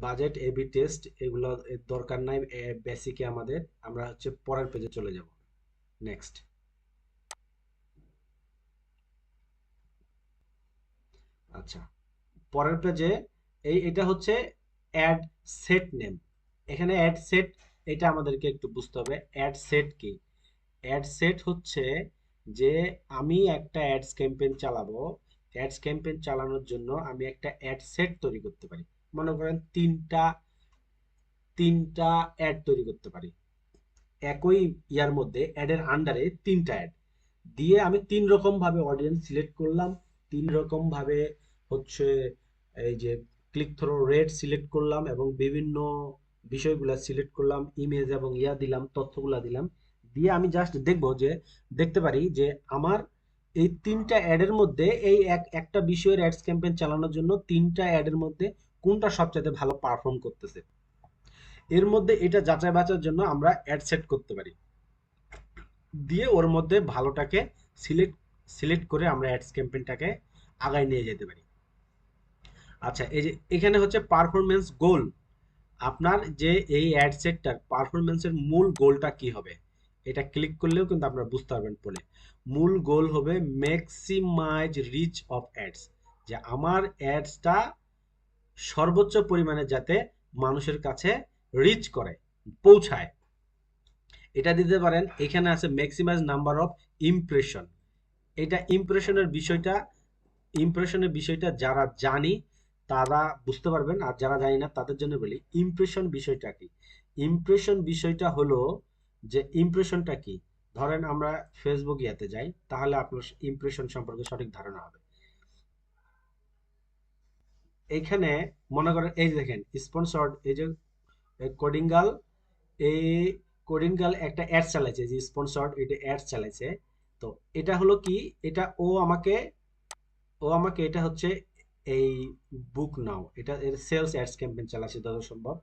বাজেট, এবি টেস্ট, এগুলো এর দরকার নাই বেসিকে আমাদের। আমরা হচ্ছে পরের পেজে চলে যাব। নেক্সট। আচ্ছা, পরের পেজে এটা হচ্ছে অ্যাড সেট নেম। এখানে অ্যাড সেট, এটা আমাদেরকে একটু বুঝতে হবে অ্যাড সেট কি। অ্যাড সেট হচ্ছে যে আমি একটা অ্যাডস ক্যাম্পেইন চালাবো, অ্যাডস ক্যাম্পেইন চালানোর জন্য আমি একটা অ্যাড সেট তৈরি করতে পারি। মনে করেন তিনটা অ্যাড তৈরি করতে পারি একই ইয়ার মধ্যে, অ্যাডের আন্ডারে তিনটা অ্যাড দিয়ে আমি তিন রকম ভাবে অডিয়েন্স সিলেক্ট করলাম, তিন রকম ভাবে হচ্ছে এই যে ক্লিক থ্রো রেট সিলেক্ট করলাম এবং বিভিন্ন বিষয়গুলা সিলেক্ট করলাম, ইমেজ এবং ইয়া দিলাম, তথ্যগুলা দিলাম, দিয়ে আমি জাস্ট দেখবো যে দেখতে পারি যে আমার এই তিনটা অ্যাডের মধ্যে এই একটা বিষয়ের অ্যাডস ক্যাম্পেইন চালানোর জন্য তিনটা অ্যাডের মধ্যে কোনটা সবচেয়ে ভালো পারফর্ম করতেছে। এর মধ্যে এটা যাচাই বাছাইয়ের জন্য আমরা অ্যাড সেট করতে পারি, দিয়ে ওর মধ্যে ভালোটাকে সিলেক্ট সিলেক্ট করে আমরা অ্যাডস ক্যাম্পেইনটাকে আগায় নিয়ে যেতে পারি। আচ্ছা, এই যে এখানে হচ্ছে পারফরম্যান্স গোল। আপনার যে এই অ্যাড সেটটার পারফরম্যান্সের মূল গোলটা কি হবে, এটা ক্লিক করলেও কিন্তু আপনারা বুঝতে পারবেন পরে। মূল গোল হবে ম্যাক্সিমাইজ রিচ অফ অ্যাডস, যে আমার অ্যাডসটা সর্বোচ্চ পরিমাণে যাতে মানুষের কাছে রিচ করে, পৌঁছায়। এটা দিতে পারেন। এখানে আছে ম্যাক্সিমাইজ নাম্বার অফ ইমপ্রেশন। এটা ইমপ্রেশনের বিষয়টা যারা জানি তারা বুঝতে পারবেন, আর যারা জানি না তাদের জন্য বলি ইমপ্রেশন বিষয়টা কি। ইমপ্রেশন বিষয়টা হলো যে ইমপ্রেশনটা কি, ধরেন আমরা ফেসবুক ইয়াতে যাই, তাহলে আপনার ইমপ্রেশন সম্পর্কে সঠিক ধারণা হবে। এইখানে মনে করেন এই যে দেখেন স্পন্সর্ড, এই যে কোডিঙ্গাল, এই কোডিঙ্গাল একটা অ্যাড চালাইছে, যে স্পন্সর্ড এটা অ্যাড চালাইছে। তো এটা হলো কি, এটা ও আমাকে এটা হচ্ছে এই বুক নাও, এটা এর সেলস অ্যাডস ক্যাম্পেইন চালাচ্ছে যত সম্ভব।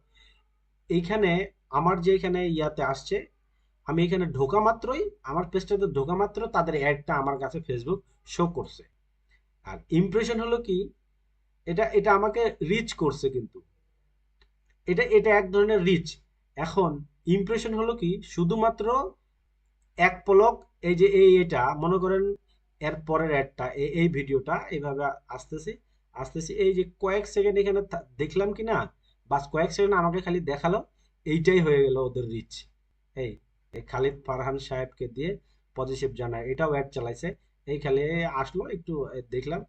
এইখানে আমার যে এখানে ইয়াতে আসছে, আমি এখানে ঢোকা মাত্রই, আমার পেজটাতে ঢোকা মাত্র তাদের অ্যাডটা আমার কাছে ফেসবুক শো করছে। আর ইমপ্রেশন হলো কি, এটা এটা আমাকে রিচ করছে, কিন্তু এটা এটা এক ধরনের রিচ। এখন ইমপ্রেশন হলো কি, শুধুমাত্র এক পলক, এই যে এটা মনে করেন এর পরের অ্যাডটা, এই ভিডিওটা এইভাবে আসতেছি আসতেছি, এই যে কয়েক সেকেন্ড এখানে দেখলাম কি না, বাস কয়েক সেকেন্ড আমাকে খালি দেখালো, এইটাই হয়ে গেল ওদের রিচ। এই এই খালিদ ফারহান সাহেবকে দিয়ে পজিটিভ জানায়, এটাও অ্যাড চালাইছে। এই খালি আসলো একটু দেখলাম,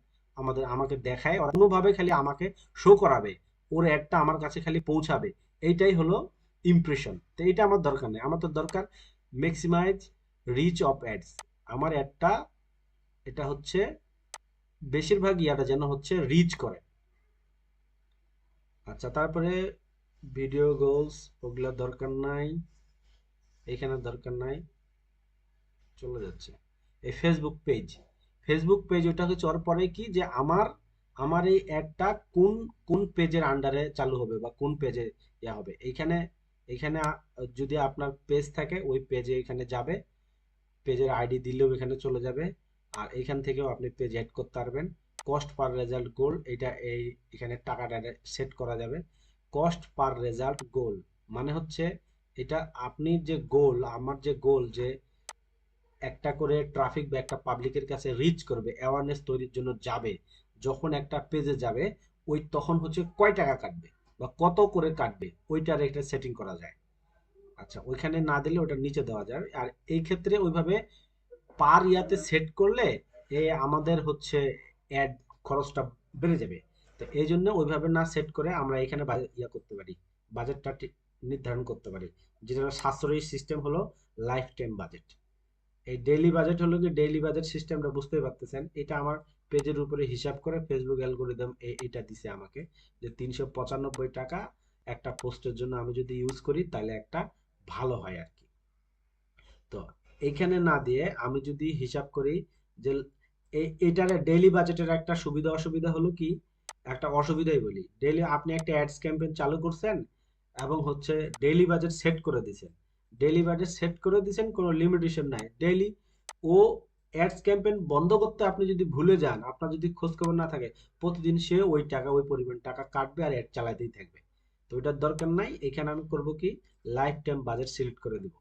আমাকে দেখায়, ওরা কোনোভাবে খালি আমাকে শো করাবে, ওর অ্যাডটা আমার কাছে খালি পৌঁছাবে, এইটাই হলো ইমপ্রেশন। তো এটা আমার দরকার নেই, আমার তো দরকার ম্যাক্সিমাইজ রিচ অফ অ্যাডস। আমার অ্যাডটা এটা হচ্ছে বেশিরভাগ ইয়াটা যেন হচ্ছে রিচ করে। আচ্ছা, তারপরে ভিডিও গোলস, ওগুলা দরকার নাই, এখানে দরকার নাই, চলে যাচ্ছে। এই ফেসবুক পেজ ওটা হচ্ছে ওর পরে কি, যে আমার এই অ্যাডটা কোন কোন পেজের আন্ডারে চালু হবে বা কোন পেজে ইয়া হবে। এইখানে এখানে যদি আপনার পেজ থাকে ওই পেজে এখানে যাবে, পেজের আইডি দিলেও এখানে চলে যাবে, আর এখান থেকেও আপনি পেজ অ্যাড করতে পারবেন। কস্ট পার রেজাল্ট গোল, এটা এখানে টাকাটা সেট করা যাবে। কস্ট পার রেজাল্ট গোল মানে হচ্ছে এটা আপনি যে গোল, আমার যে গোল, যে একটা করে ট্রাফিক বা একটা পাবলিকের কাছে রিচ করবে, অ্যাওয়ারনেস তৈরির জন্য যাবে, যখন একটা পেজে যাবে ওই তখন হচ্ছে কয় টাকা কাটবে বা কত করে কাটবে, ওইটার একটা সেটিং করা যায়। আচ্ছা, ওইখানে না দিলে ওটা নিচে দেওয়া যায়। আর এই ক্ষেত্রে ওইভাবে পার ইয়াতে সেট করলে আমাদের হচ্ছে অ্যাড খরচটা বেড়ে যাবে। তো এই জন্য ওইভাবে না সেট করে আমরা এখানে ইয়া করতে পারি, বাজেটটা নির্ধারণ করতে পারি, যেটা সাশ্রয়ী সিস্টেম হলো লাইফ টাইম বাজেট। এই ডেইলি বাজেট হলো কি, ডেইলি বাজেট সিস্টেমটা বুঝতেই পারতেছেন। এটা আমার পেজের উপরে হিসাব করে ফেসবুক অ্যালগোরিদম এটা দিছে আমাকে, যে 395 টাকা একটা পোস্টের জন্য আমি যদি ইউজ করি তাহলে একটা ভালো হয় আর কি। তো এইখানে না দিয়ে আমি যদি হিসাব করি যে এটার ডেইলি বাজেটের একটা সুবিধা অসুবিধা হলো কি, একটা অসুবিধাই বলি, ডেইলি আপনি একটা অ্যাডস ক্যাম্পেইন চালু করছেন এবং হচ্ছে ডেইলি বাজেট সেট করে দিয়েছেন, ডেইলি বাজেট সেট করে দিয়েছেন, কোনো লিমিটেশন নাই ডেইলি। ও অ্যাডস ক্যাম্পেইন বন্ধ করতে আপনি যদি ভুলে যান, আপনার যদি খোঁজ খবর না থাকে, প্রতিদিন সে ওই টাকা, ওই পরিমাণ টাকা কাটবে আর অ্যাড চালাতেই থাকবে। তো ওইটার দরকার নাই। এখানে আমি করব কি, লাইফ টাইম বাজেট সিলেক্ট করে দিব।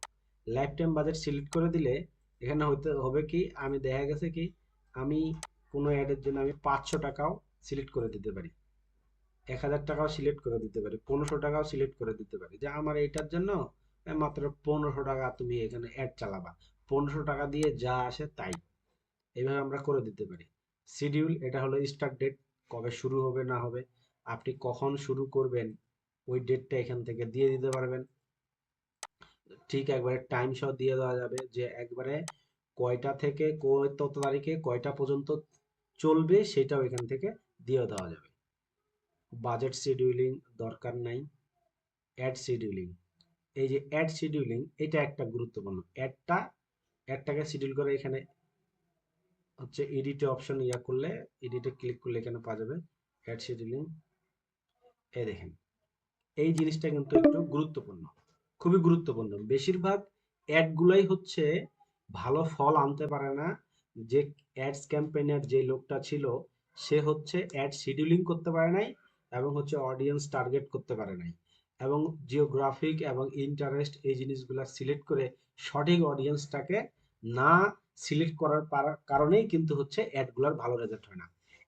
লাইফ টাইম বাজেট সিলেক্ট করে দিলে এখানে হতে হবে কি, আমি দেখা গেছে কি, আমি কোনো অ্যাডের জন্য আমি 500 টাকাও সিলেক্ট করে দিতে পারি, 1000 টাকাও সিলেক্ট করে দিতে পারি, 1500 টাকাও সিলেক্ট করে দিতে পারি, যে আমার এইটার জন্য মাত্র 1500 টাকা তুমি এখানে অ্যাড চালাবা, 1500 টাকা দিয়ে যা আসে তাই। এইভাবে আমরা করে দিতে পারি। শিডিউল, এটা হলো স্টার্ট ডেট, কবে শুরু হবে না হবে, আপনি কখন শুরু করবেন ওই ডেটটা এখান থেকে দিয়ে দিতে পারবেন। ঠিক একবারে টাইম সহ দিয়ে দেওয়া যাবে, যে একবারে কয়টা থেকে কত তারিখে কয়টা পর্যন্ত চলবে সেটাও এখান থেকে দিয়ে দেওয়া যাবে। বাজেট শিডিউলিং দরকার নাই। অ্যাড শিডিউলিং, এই যে অ্যাড শিডিউলিং, এটা একটা গুরুত্বপূর্ণ। অ্যাডটাকে শিডিউল করে এখানে হচ্ছে এডিটে অপশন করলে, এডিটে ক্লিক করলে এখানে পাওয়া যাবে অ্যাড শিডিউলিং। এই দেখেন, এই জিনিসটা কিন্তু একটু গুরুত্বপূর্ণ, খুবই গুরুত্বপূর্ণ। বেশিরভাগ অ্যাডগুলাই হচ্ছে ভালো ফল আনতে পারে না। যে অ্যাডস ক্যাম্পেইনের যে লোকটা ছিল, সে হচ্ছে অ্যাড শিডিউলিং করতে পারে নাই এবং হচ্ছে অডিয়েন্স টার্গেট করতে পারে নাই, এবং জিওগ্রাফিক এবং ইন্টারেস্ট এই জিনিসগুলো সিলেক্ট করে সঠিক অডিয়েন্সটাকে না সিলেক্ট করার কারণেই কিন্তু হচ্ছে অ্যাডগুলোর ভালো রেজাল্ট হয় না।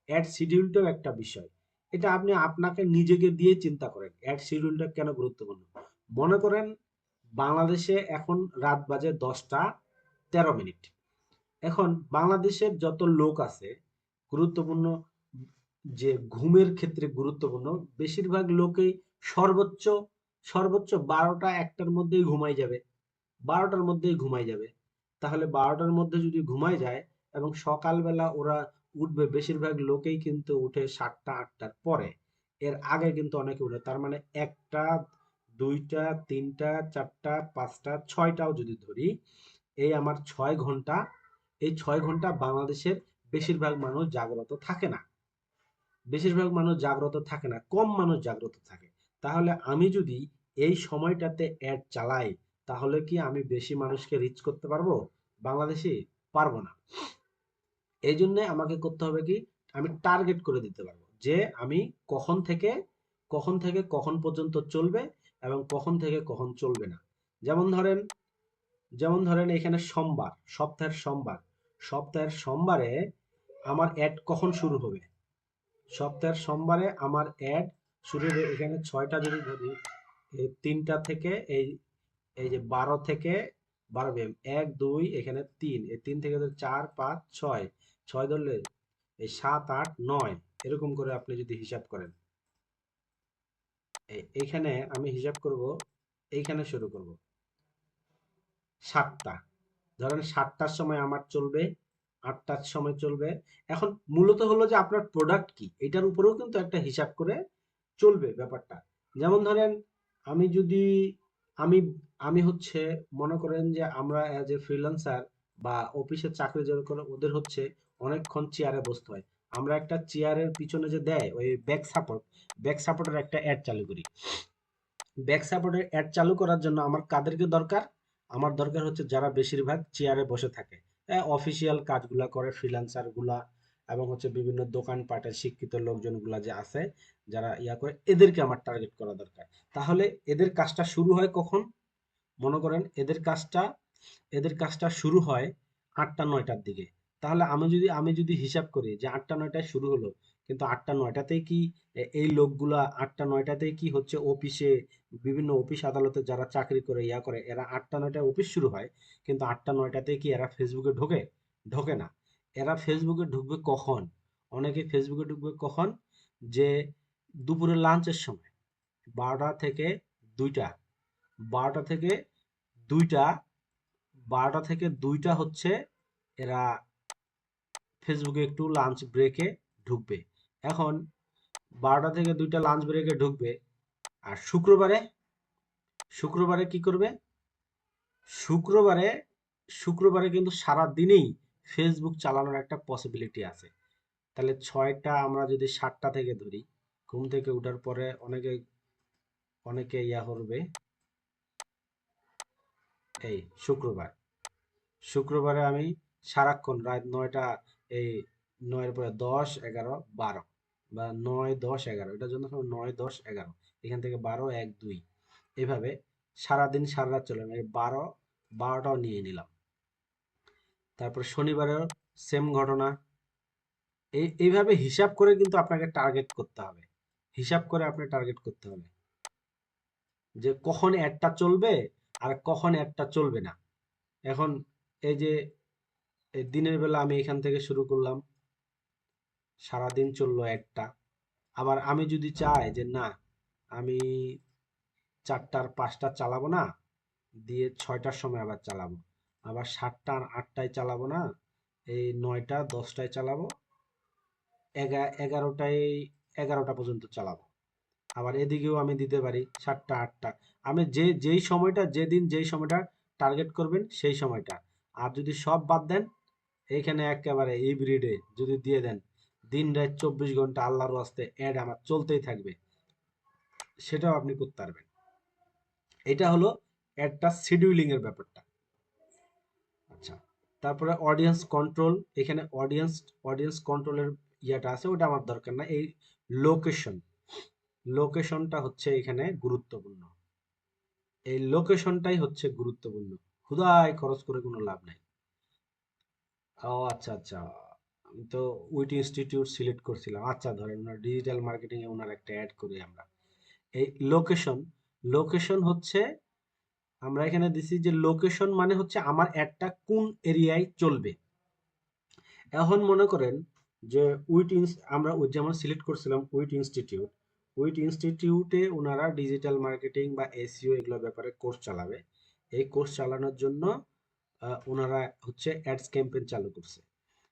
অ্যাড শিডিউলটাও একটা বিষয়, এটা আপনি আপনাকে নিজেকে দিয়ে চিন্তা করেন অ্যাড শিডিউলটা কেন গুরুত্বপূর্ণ। মনে করেন বাংলাদেশে এখন রাত বাজে 10টা 13 মিনিট। এখন বাংলাদেশের যত লোক আছে, গুরুত্বপূর্ণ, যে ঘুমের ক্ষেত্রে গুরুত্বপূর্ণ, বেশিরভাগ লোকেই সর্বোচ্চ সর্বোচ্চ 12টা 1টার মধ্যেই ঘুমাই যাবে, 12টার মধ্যেই ঘুমাই যাবে। তাহলে 12টার মধ্যে যদি ঘুমাই যায় এবং সকালবেলা ওরা উঠবে, বেশিরভাগ লোকেই কিন্তু উঠে 7টা 8টার পরে, এর আগে কিন্তু অনেকে উঠে। তার মানে 1টা 2টা 3টা 4টা 5টা 6টাও যদি ধরি, এই আমার 6 ঘন্টা, এই 6 ঘন্টা বাংলাদেশের বেশিরভাগ মানুষ জাগ্রত থাকে না, বেশিরভাগ মানুষ জাগ্রত থাকে না, কম মানুষ জাগ্রত থাকে। তাহলে আমি যদি এই সময়টাতে অ্যাড চালাই, তাহলে কি আমি বেশি মানুষকে রিচ করতে পারবো বাংলাদেশে? পারবো না। এই জন্য আমাকে করতে হবে কি, আমি টার্গেট করে দিতে পারবো যে আমি কখন থেকে কখন পর্যন্ত চলবে এবং কখন থেকে কখন চলবে না। যেমন ধরেন, এখানে সোমবার, সপ্তাহের সোমবারে আমার অ্যাড কখন শুরু হবে, সপ্তাহের সোমবারে আমার অ্যাড শুরু হবে এখানে 6টা যদি ধরি, এই 3টা থেকে এই এই যে 12 থেকে 12 1 2 এখানে 3, এই 3 থেকে 4 5 6, 6 ধরলে এই 7 8 9, এরকম করে আপনি যদি হিসাব করেন, এইখানে আমি হিসাব করব, এইখানে শুরু করব 7টা, ধরেন 7টার সময় আমার চলবে, 8টার সময় চলবে। এখন মূলত হলো যে আপনার প্রোডাক্ট কি, এটার উপরেও কিন্তু একটা হিসাব করে চলবে ব্যাপারটা। যেমন ধরেন, আমি যদি আমি আমি হচ্ছে মনে করেন যে আমরা অ্যাজ এ ফ্রিল্যান্সার বা অফিসে চাকরি যারা করে, ওদের হচ্ছে অনেকক্ষণ চেয়ারে বসতে হয়। আমরা একটা চেয়ারের পিছনে যে দেয় ওই ব্যাক সাপোর্টের একটা অ্যাড চালু করি। ব্যাক সাপোর্টের অ্যাড চালু করার জন্য আমার কাদেরকে দরকার, আমার দরকার হচ্ছে যারা বেশিরভাগ চেয়ারে বসে থাকে, অফিসিয়াল কাজগুলা করে ফ্রিল্যান্সার গুলা, এবং হচ্ছে বিভিন্ন দোকানপাটের শিক্ষিত লোকজনগুলা যে আছে, যারা করে, এদেরকে আমার টার্গেট করা দরকার। তাহলে এদের কাজটা শুরু হয় কখন, মনে করেন এদের কাজটা শুরু হয় 8টা 9টার দিকে। তাহলে আমি যদি হিসাব করি যে 8টা 9টায় শুরু হলো, কিন্তু 8টা 9টাতেই কি এই লোকগুলা 8টা 9টাতেই কি হচ্ছে অফিসে, বিভিন্ন অফিস আদালতে যারা চাকরি করে করে, এরা 8টা 9টায় অফিস শুরু হয়, কিন্তু 8টা 9টাতেই কি এরা ফেসবুকে ঢোকে? ঢোকে না। এরা ফেসবুকে ঢুকবে কখন? অনেকে ফেসবুকে ঢুকবে কখন, যে দুপুরে লাঞ্চের সময়, 12টা থেকে 2টা, 12টা থেকে 2টা, 12টা থেকে 2টা হচ্ছে এরা ফেসবুকে একটু লাঞ্চ ব্রেকে ঢুকবে। এখন 12টা থেকে 2টা লাঞ্চ ব্রেকে ঢুকবে, আর শুক্রবারে কি করবে? শুক্রবারে কিন্তু সারা দিনেই ফেসবুক চালানোর একটা পসিবিলিটি আছে। তাহলে 6টা আমরা যদি 7টা থেকে ধরি, ঘুম থেকে উঠার পরে অনেকে অনেকে ইয়া করবে, এই শুক্রবারে আমি সারাক্ষণ রাত 9টা, এই 9-এর পরে 10, 11, 12 বা 9, 10, 11, এটার জন্য 9, 10, 11, এখান থেকে 12, 1, 2, এভাবে সারাদিন সারা রাত চলে, এই 12টাও নিয়ে নিলাম। তারপর শনিবারেও সেম ঘটনা। এইভাবে হিসাব করে কিন্তু আপনাকে টার্গেট করতে হবে, হিসাব করে আপনি টার্গেট করতে হবে যে কখন অ্যাডটা চলবে আর কখন অ্যাডটা চলবে না। এখন এই যে এই দিনের বেলা আমি এখান থেকে শুরু করলাম, সারাদিন চললো অ্যাডটা। আবার আমি যদি চাই যে না, আমি 4টার 5টা চালাবো না, দিয়ে 6টার সময় আবার চালাবো, আবার 7টা আর 8টায় চালাবো না, এই 9টা 10টায় চালাবো, 11টা পর্যন্ত চালাবো। আবার এদিকেও আমি দিতে পারি 7টা 8টা। আমি যেই সময়টা, যেই সময়টা টার্গেট করবেন সেই সময়টা। আর যদি সব বাদ দেন, এইখানে একেবারে এভরিডে যদি দিয়ে দেন, দিন রাত 24 ঘন্টা আল্লাহর ওয়াস্তে অ্যাড আমার চলতেই থাকবে, সেটাও আপনি করতে পারবেন। এটা হলো একটা শিডিউলিং এর ব্যাপারটা। আচ্ছা, তারপরে অডিয়েন্স কন্ট্রোল, এখানে অডিয়েন্স কন্ট্রোলের ইয়েটা আছে, ওটা আমার দরকার না। এই লোকেশনটা হচ্ছে এখানে গুরুত্বপূর্ণ, এই লোকেশনটাই হচ্ছে গুরুত্বপূর্ণ, খুদায় খরচ করে কোনো লাভ নাই। ও আচ্ছা আচ্ছা, আমি তো উইট ইনস্টিটিউট সিলেক্ট করছিলাম। আচ্ছা, ধরেন ওনার ডিজিটাল মার্কেটিং এ ওনার একটা অ্যাড করি আমরা। এই লোকেশন হচ্ছে, আমরা এখানে দিছি যে লোকেশন মানে হচ্ছে আমার অ্যাডটা কোন এরিয়ায় চলবে। এখন মনে করেন যে আমরা যেমন সিলেক্ট করছিলাম উইট ইনস্টিটিউটে ওনারা ডিজিটাল মার্কেটিং বা এসইও এগুলোর ব্যাপারে কোর্স চালাবে। এই কোর্স চালানোর জন্য ওনারা হচ্ছে অ্যাডস ক্যাম্পেইন চালু করছে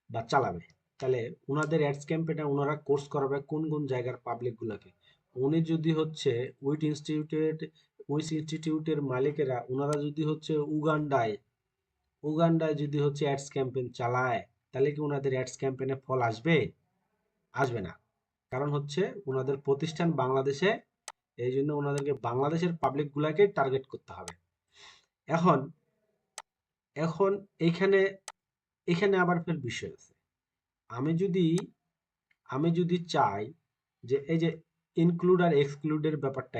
বা চালাবে। তাহলে ওনাদের অ্যাডস ক্যাম্পেইনে ওনারা কোর্স করাবে কোন কোন জায়গার পাবলিক গুলাকে। উনি যদি হচ্ছে উইট ইনস্টিটিউটের মালিকেরা, ওনারা যদি হচ্ছে উগান্ডায় যদি হচ্ছে অ্যাডস ক্যাম্পেইন চালায়, তাহলে কি ওনাদের অ্যাডস ক্যাম্পেইনে ফল আসবে? আসবে না। কারণ হচ্ছে ওনাদের প্রতিষ্ঠান বাংলাদেশে, এই জন্য ওনাদেরকে বাংলাদেশের পাবলিক গুলাকে টার্গেট করতে হবে। এখন এখন এখানে এখানে আবার ফের বিষয় আছে। আমি যদি চাই যে এই যে ইনক্লুড আর এক্সক্লুডের ব্যাপারটা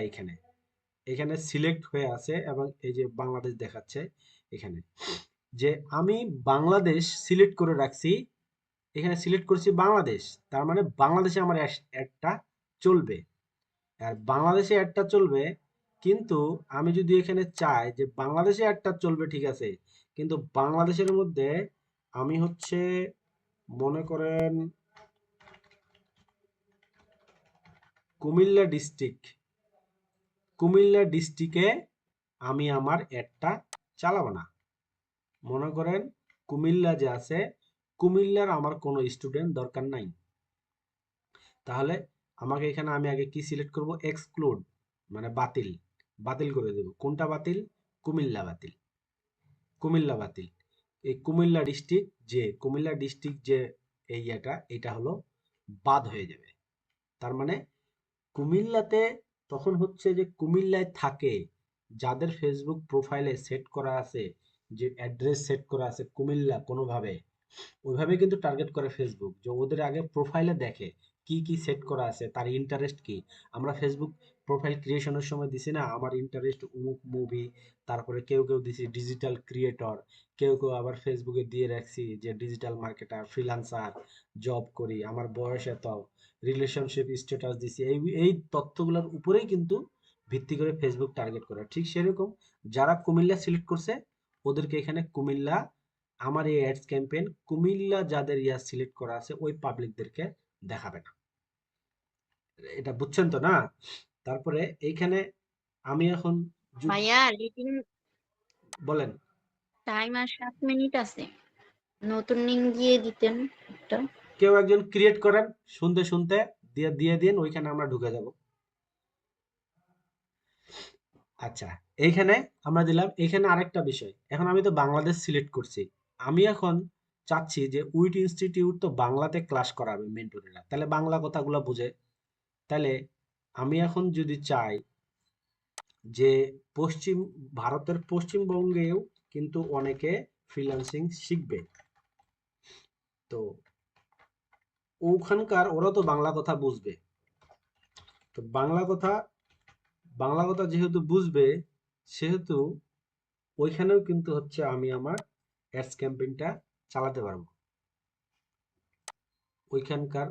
এখানে সিলেক্ট হয়ে আছে এবং এই যে বাংলাদেশ দেখাচ্ছে এখানে, যে আমি বাংলাদেশ সিলেক্ট করে রাখছি, এখানে সিলেক্ট করছি বাংলাদেশ, তার মানে বাংলাদেশে আমার অ্যাডটা চলবে। আর বাংলাদেশে অ্যাডটা চলবে, কিন্তু আমি যদি এখানে চাই যে বাংলাদেশে অ্যাডটা চলবে, ঠিক আছে, কিন্তু বাংলাদেশের মধ্যে আমি হচ্ছে মনে করেন কুমিল্লা ডিস্ট্রিক্টে আমি আমার অ্যাডটা চালাবো না। মনে করেন কুমিল্লা যে আছে, কুমিল্লার আমার কোনো স্টুডেন্ট দরকার নাই। তাহলে আমাকে এখানে আমি আগে কি সিলেক্ট করব? এক্সক্লুড, মানে বাতিল করে দেব। কোনটা বাতিল? কুমিল্লা বাতিল। এই কুমিল্লা ডিস্ট্রিক্ট যে এটা হলো বাদ হয়ে যাবে। তার মানে কুমিল্লাতে তখন হচ্ছে যে কুমিল্লায় থাকে, যাদের ফেসবুক প্রোফাইলে সেট করা আছে, যে অ্যাড্রেস সেট করা আছে কুমিল্লা কোনোভাবে, ওইভাবে কিন্তু টার্গেট করে ফেসবুক, যে ওদের আগে প্রোফাইলে দেখে কি কি সেট করা আছে, তার ইন্টারেস্ট কি। আমরা ফেসবুক প্রোফাইল ক্রিয়েশনের সময় দিছি না, আমার ইন্টারেস্ট অমুক মুভি, তারপরে কেউ দিছি ডিজিটাল ক্রিয়েটর, কেউ আবার ফেসবুকে দিয়ে রাখছি যে ডিজিটাল মার্কেটার, ফ্রিল্যান্সার, জব করি, আমার বয়স এত, রিলেশনশিপ স্ট্যাটাস দিছি। এই তথ্যগুলোর উপরেই কিন্তু ভিত্তি করে ফেসবুক টার্গেট করে। ঠিক সেরকম যারা কুমিল্লা সিলেক্ট করছে, ওদেরকে এখানে কুমিল্লা, আমার এই অ্যাডস ক্যাম্পেইন কুমিল্লা যাদের সিলেক্ট করা আছে ওই পাবলিকদেরকে দেখাবে না। এটা বুঝছেন তো না? তারপরে এইখানে আমি এখন ভাইয়া রিটিং বলেন। টাইম আর 7 মিনিট আছে, নতুন লিঙ্ক দিয়ে দিতেন একটা। কেউ একজন ক্রিয়েট করেন, শুনতে দিয়ে দিন, ওইখানে আমরা ঢুকে যাব। আচ্ছা, এইখানে আমরা দিলাম। এখানে আরেকটা বিষয়, এখন আমি তো বাংলাদেশ সিলেক্ট করছি, আমি এখন চাচ্ছি যে উইট ইনস্টিটিউট তো বাংলাতে ক্লাস করাবে মেন্টরেরা, তাহলে বাংলা কথাগুলো বুঝে। তাহলে আমি এখন যদি চাই যে পশ্চিম ভারতের পশ্চিমবঙ্গেও কিন্তু অনেকে ফ্রিল্যান্সিং শিখবে, তো ওখানকার ওরা তো বাংলা কথা বুঝবে, তো বাংলা কথা যেহেতু বুঝবে, সেহেতু ওইখানেও কিন্তু হচ্ছে আমি আমার অ্যাডস ক্যাম্পেইনটা চালাতে পারবো ওইখানকার।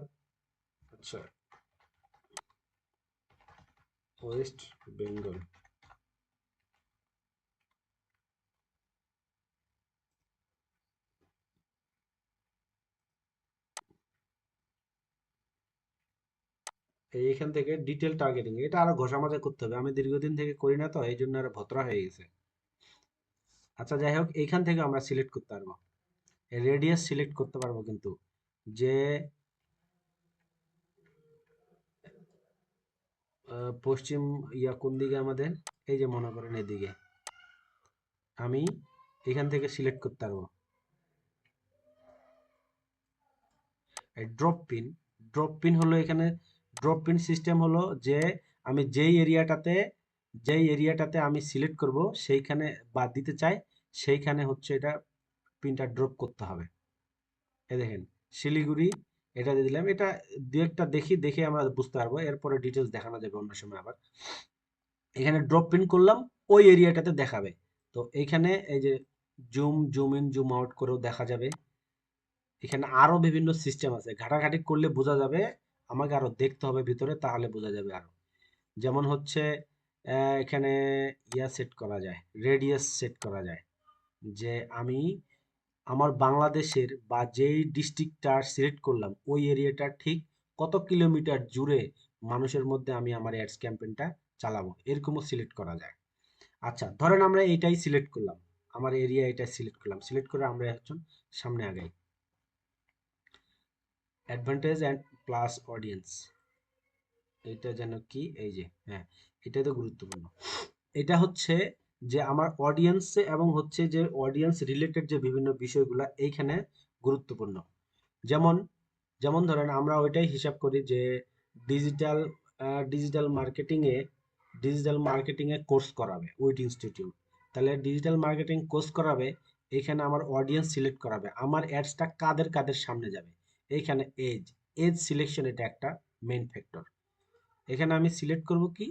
আচ্ছা, ওয়েস্ট বেঙ্গল, এইখান থেকে ডিটেল টার্গেটিং, এটা আরো ঘষা মাজা করতে হবে, আমি দীর্ঘদিন থেকে করি না তো এই জন্য আরো ভতরা হয়ে গেছে। আচ্ছা যাই হোক, এইখান থেকে আমরা সিলেক্ট করতে পারবো, রেডিয়াস সিলেক্ট করতে পারবো, কিন্তু যে পশ্চিম কোন দিকে আমাদের, এই যে মনে করেন এদিকে, আমি এখান থেকে সিলেক্ট করতে পারবো ড্রপ পিন হলো এখানে, ড্রপ পিন সিস্টেম হলো যে আমি যেই এরিয়াটাতে আমি সিলেক্ট করব সেইখানে বা দিতে চাই, সেইখানে হচ্ছে এটা পিনটা ড্রপ করতে হবে। এই দেখেন শিলিগুড়ি, এটা দিয়ে দিলাম, এটা দু একটা দেখে আমরা বুঝতে পারবো, এরপরে ডিটেলস দেখানো যাবে অন্য সময় আবার। এখানে ড্রপ পিন করলাম, ওই এরিয়াটাতে দেখাবে। তো এইখানে এই যে জুম ইন জুম আউট করেও দেখা যাবে। এখানে আরো বিভিন্ন সিস্টেম আছে, ঘাটাঘাটি করলে বোঝা যাবে, আমাকে আরো দেখতে হবে ভিতরে, তাহলে বোঝা যাবে আরো। যেমন হচ্ছে এখানে সেট করা যায়, রেডিয়াস সেট করা যায়, যে আমি আমার বাংলাদেশের বা যেই ডিস্ট্রিক্টটা সিলেক্ট করলাম ওই এরিয়াটা ঠিক কত কিলোমিটার জুড়ে মানুষের মধ্যে আমি আমার অ্যাডস ক্যাম্পেইনটা চালাবো, এরকমও সিলেক্ট করা যায়। আচ্ছা ধরেন আমরা এইটাই সিলেক্ট করলাম, আমার এরিয়া এটা সিলেক্ট করলাম, সিলেক্ট করে আমরা হচ্ছে সামনে আগাই। অ্যাডভান্টেজ অ্যান্ড প্লাস অডিয়েন্স, এটা যেন কি, এই যে হ্যাঁ, এটা তো গুরুত্বপূর্ণ। এটা হচ্ছে যে আমার অডিয়েন্সে এবং হচ্ছে যে অডিয়েন্স রিলেটেড যে বিভিন্ন বিষয়গুলো এইখানে গুরুত্বপূর্ণ। যেমন যেমন ধরেন আমরা ওইটাই হিসাব করি যে ডিজিটাল ডিজিটাল মার্কেটিংয়ে কোর্স করাবে উইট ইনস্টিটিউট, তাহলে ডিজিটাল মার্কেটিং কোর্স করাবে, এইখানে আমার অডিয়েন্স সিলেক্ট করাবে, আমার অ্যাডসটা কাদের কাদের সামনে যাবে, এইখানে এজ সিলেকশন, এটা একটা মেইন ফ্যাক্টর। এখানে আমি সিলেক্ট করব কি,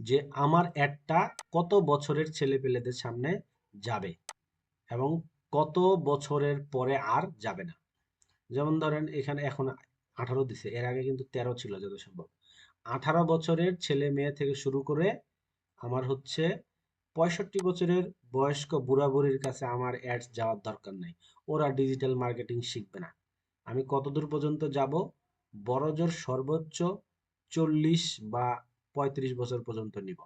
যে আমার অ্যাডটা কত বছরের ছেলেপেলেদের সামনে যাবে এবং কত বছরের পরে আর যাবে না। যেমন ধরেন এখানে এখন 18 দিছে, এর আগে কিন্তু 13 ছিল যত সম্ভব। 18 বছরের ছেলে মেয়ে থেকে শুরু করে আমার হচ্ছে 65 বছরের বয়স্ক বুড়া বুড়ির কাছে আমার অ্যাডস যাওয়ার দরকার নাই, ওরা ডিজিটাল মার্কেটিং শিখবে না। আমি কতদূর পর্যন্ত যাব, বড়জোর সর্বোচ্চ 40 বা 35 বছর পর্যন্ত নিব,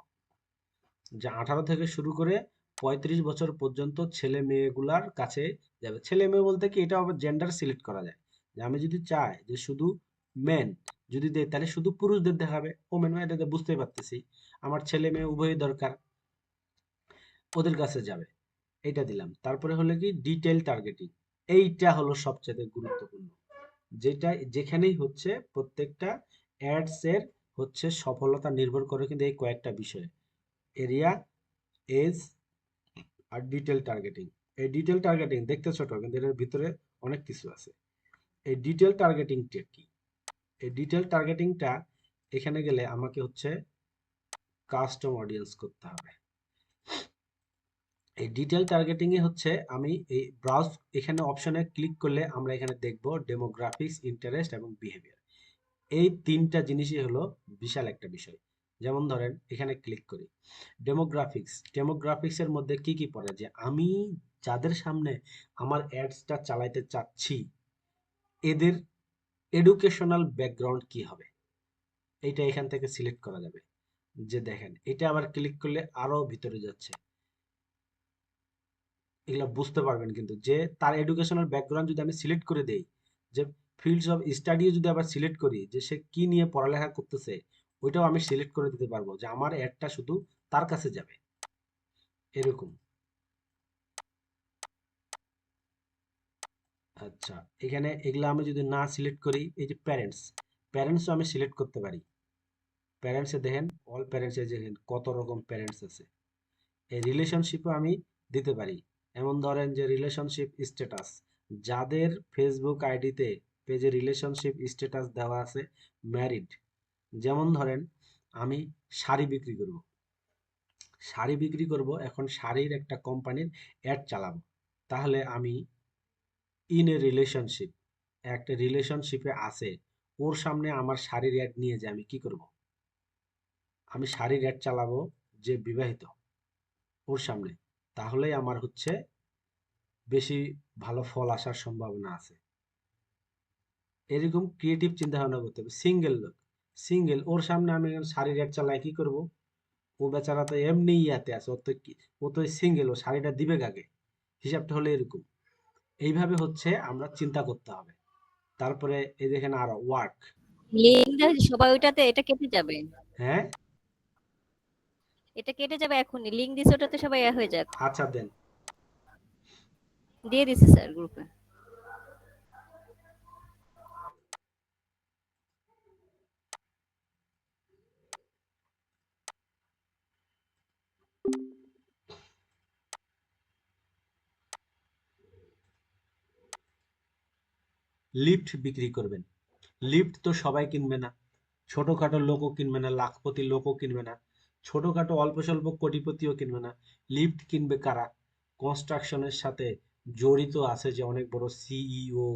যে 18 থেকে শুরু করে 35 বছর পর্যন্ত ছেলে মেয়েগুলার কাছে যাবে। ছেলে মেয়ে বলতে কি, এটা আবার জেন্ডার সিলেক্ট করা যায়, যে আমি যদি চাই যে শুধু মেন যদি দেয় তাহলে শুধু পুরুষদের দেখাবে, ওমেন, এটাতে বুঝতেই পারতেছি আমার ছেলে মেয়ে উভয়ই দরকার, ওদের কাছে যাবে, এটা দিলাম। তারপরে হলো কি ডিটেইল টার্গেটিং, এইটা হলো সবচেয়ে গুরুত্বপূর্ণ, যেটা যেখানেই হচ্ছে প্রত্যেকটা অ্যাডস এর হচ্ছে সফলতা নির্ভর করে কিন্তু এই কয়েকটা বিষয়ে, এরিয়া, এজ আর ডিটেল টার্গেটিং। এই ডিটেল টার্গেটিং দেখতে ছোট কিন্তু এর ভিতরে অনেক কিছু আছে। এই ডিটেল টার্গেটিংটা কি, এই ডিটেল টার্গেটিংটা এখানে গেলে আমাকে হচ্ছে কাস্টম অডিয়েন্স করতে হবে। এই ডিটেল টার্গেটিং এ হচ্ছে আমি এই ব্রাউজ এখানে অপশনে ক্লিক করলে আমরা এখানে দেখব ডেমোগ্রাফিক্স, ইন্টারেস্ট এবং বিহেভিয়ার, এই তিনটা জিনিসই হলো বিশাল একটা বিষয়। যেমন ধরেন এখানে ক্লিক করি ডেমোগ্রাফিক্স এর মধ্যে কি কি পড়ে, যে আমি যাদের সামনে আমার অ্যাডসটা চালাইতে চাচ্ছি এদের এডুকেশনাল ব্যাকগ্রাউন্ড কি হবে, এটা এখান থেকে সিলেক্ট করা যাবে। যে দেখেন এটা আবার ক্লিক করলে আরো ভিতরে যাচ্ছে, এগুলা বুঝতে পারবেন কিন্তু, যে তার এডুকেশনাল ব্যাকগ্রাউন্ড যদি আমি সিলেক্ট করে দেই, যে ফিল্ডস অফ স্টাডিও যদি আবার সিলেক্ট করি যে সে কি নিয়ে পড়ালেখা করতেছে, ওইটাও আমি সিলেক্ট করে দিতে পারবো, যে আমার অ্যাডটা শুধু তার কাছে যাবে এরকম। আচ্ছা, এখানে এগুলা আমি যদি না সিলেক্ট করি, এই যে প্যারেন্টসও আমি সিলেক্ট করতে পারি। প্যারেন্টসে দেখেন অল প্যারেন্টসে দেখেন কত রকম প্যারেন্টস আছে। এই রিলেশনশিপও আমি দিতে পারি। এমন ধরেন যে রিলেশনশিপ স্ট্যাটাস, যাদের ফেসবুক আইডিতে পেজে রিলেশনশিপ স্ট্যাটাস দেওয়া আছে ম্যারিড, যেমন ধরেন আমি শাড়ি বিক্রি করব, এখন শাড়ির একটা কোম্পানির অ্যাড চালাবো, তাহলে আমি ইন এ রিলেশনশিপ, একটা রিলেশনশিপে আছে, ওর সামনে আমার শাড়ির অ্যাড নিয়ে যে আমি কি করব, আমি শাড়ির অ্যাড চালাবো যে বিবাহিত ওর সামনে, তাহলেই আমার হচ্ছে বেশি ভালো ফল আসার সম্ভাবনা আছে। এরকম ক্রিয়েটিভ চিন্তা ভাবনা করতে হবে। সিঙ্গেল ওর সামনে আমি এখন শাড়ির অ্যাড চালাই, কি করব, ও বেচারা তো এমনি ইয়াতে আছে, ও তো সিঙ্গেল, ও শাড়িটা দিবে কাকে, হিসাবটা হলো এরকম। এইভাবে হচ্ছে আমরা চিন্তা করতে হবে। তারপরে এই দেখেন আরো ওয়ার্ক। লিঙ্ক দেয় সবাই ওইটাতে, এটা কেটে যাবে। হ্যাঁ, এটা কেটে যাবে এখনই, লিঙ্ক দিছে ওটাতে সবাই হয়ে যাক। আচ্ছা দেন। দিয়ে দিছে স্যার গ্রুপে। লিফট বিক্রি করবেন। লিফট তো সবাই কিনবে না, ছোটখাটো লোকও কিনবে না, লাখপতি লোকও কিনবে না, ছোটখাটো অল্প স্বল্প কোটিপতিও কিনবে না। লিফট কিনবে কারা? কনস্ট্রাকশনের সাথে জড়িত আছে যে অনেক বড় সিইও,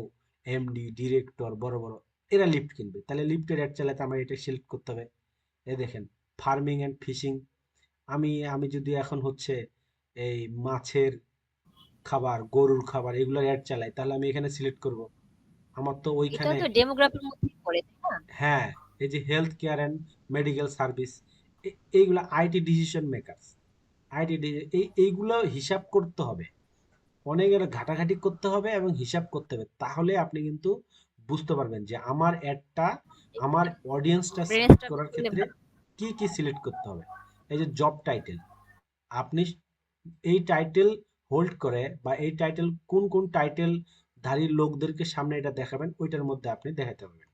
এমডি, ডিরেক্টর, বড় বড়, এরা লিফট কিনবে। তাহলে লিফটের অ্যাড চালাতে আমার এটা সিলেক্ট করতে হবে। এই দেখেন ফার্মিং অ্যান্ড ফিশিং, আমি আমি যদি এখন হচ্ছে এই মাছের খাবার, গরুর খাবার এগুলোর অ্যাড চালাই, তাহলে আমি এখানে সিলেক্ট করব। আমার তো এটাও ওইখানে, তো ডেমোগ্রাফির মধ্যেই পড়ে, তাই না? হ্যাঁ, এই যে health care and medical service, এইগুলো আইটি ডিসিশন মেকারস, এইগুলো হিসাব করতে হবে, অনেকের ঘাটাঘাটি করতে হবে এবং হিসাব করতে হবে, তাহলে আপনি কিন্তু বুঝতে পারবেন যে আমার অ্যাডটা, আমার অডিয়েন্সটা সিলেক্ট ব্রেনস্টর্মিং করার করলে ক্ষেত্রে ভালো। কি কি সিলেক্ট করতে হবে। এই যে জব টাইটেল, আপনি এই টাইটেল হোল্ড করে বা এই টাইটেল কোন কোন টাইটেল ধারী লোকদেরকে সামনে এটা দেখাবেন, ওইটার মধ্যে আপনি দেখাতে পারবেন।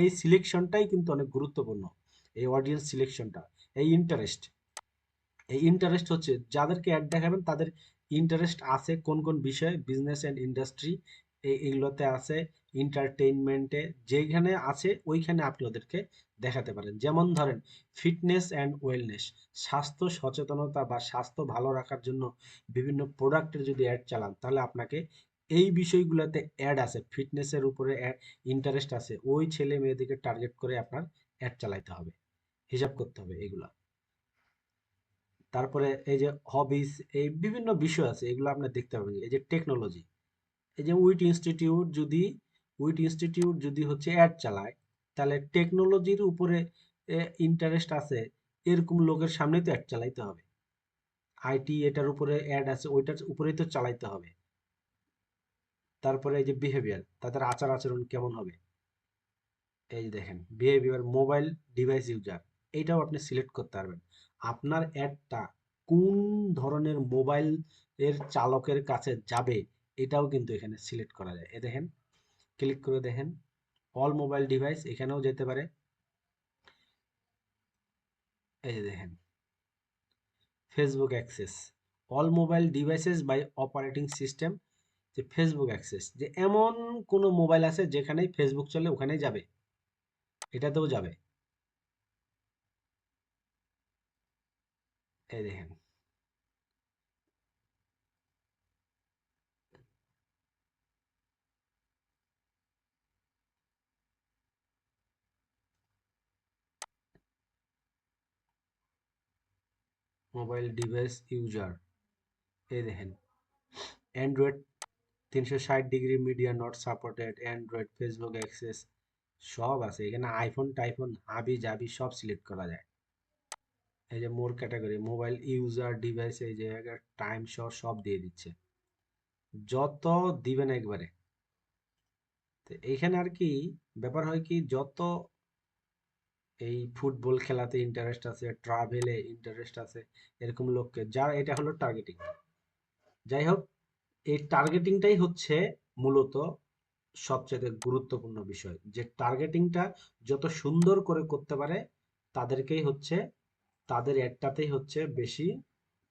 এই সিলেকশনটাই কিন্তু অনেক গুরুত্বপূর্ণ, এই অডিয়েন্স সিলেকশনটা। এই ইন্টারেস্ট হচ্ছে যাদেরকে অ্যাড দেখাবেন তাদের ইন্টারেস্ট আছে কোন কোন বিষয়ে, বিজনেস অ্যান্ড ইন্ডাস্ট্রি এইগুলোতে আছে, এন্টারটেইনমেন্টে যেখানে আছে ওইখানে আপনি ওদেরকে দেখাতে পারেন। যেমন ধরেন ফিটনেস অ্যান্ড ওয়েলনেস, স্বাস্থ্য সচেতনতা বা স্বাস্থ্য ভালো রাখার জন্য বিভিন্ন প্রোডাক্টের যদি অ্যাড চালান, তাহলে আপনাকে এই বিষয়গুলোতে অ্যাড আছে, ফিটনেসের উপরে ইন্টারেস্ট আছে, ওই ছেলে মেয়েদেরকে টার্গেট করে আপনার অ্যাড চালাইতে হবে, হিসাব করতে হবে এগুলা। তারপরে এই যে হবিস, এই বিভিন্ন বিষয় আছে, এগুলো আপনার দেখতে হবে। এই যে টেকনোলজি, এই যে উইট ইনস্টিটিউট যদি হচ্ছে অ্যাড চালায়, তাহলে টেকনোলজির উপরে ইন্টারেস্ট আছে এরকম লোকের সামনেই তো অ্যাড চালাইতে হবে। আইটি এটার উপরে অ্যাড আছে, ওইটার উপরেই তো চালাইতে হবে। তারপরে এই যে বিহেভিয়ার, তাদের আচার আচরণ কেমন হবে, এই যে দেখেন বিহেভিয়ার, মোবাইল ডিভাইস ইউজার, এইটাও আপনি সিলেক্ট করতে পারবেন। আপনার অ্যাডটা কোন ধরনের মোবাইল এর চালকের কাছে যাবে, এটাও কিন্তু এখানে সিলেক্ট করা যায়। এ দেখেন, ক্লিক করে দেখেন অল মোবাইল ডিভাইস, এখানেও যেতে পারে। এই যে দেখেন Facebook access, all mobile devices by operating system, যে ফেসবুক অ্যাক্সেস, যে এমন কোন মোবাইল আছে যেখানেই ফেসবুক চলে ওখানেই যাবে, এটাতেও যাবে। এই দেখেন মোবাইল ডিভাইস ইউজার, এই দেখেন Android 360 degree media not supported, Android, Facebook access সব আছে এখানে, আইফোন টাইফোন হাবি জাবি সব সিলেক্ট করা যায়। এই যে মোর ক্যাটাগরি, মোবাইল ইউজার ডিভাইস, এই যে টাইম সব দিয়ে দিচ্ছে, যত দিবেন একবারে। তো এইখানে আর কি ব্যাপার হয় কি, যত এই ফুটবল খেলাতে ইন্টারেস্ট আছে, ট্রাভেলে ইন্টারেস্ট আছে, এরকম লোককে, যার এটা হলো টার্গেটিং। যাই হোক, এই টার্গেটিংটাই হচ্ছে মূলত সবচেয়ে গুরুত্বপূর্ণ বিষয়, যে টার্গেটিংটা যত সুন্দর করে করতে পারে তাদেরকেই হচ্ছে, তাদের অ্যাডটাতেই হচ্ছে বেশি,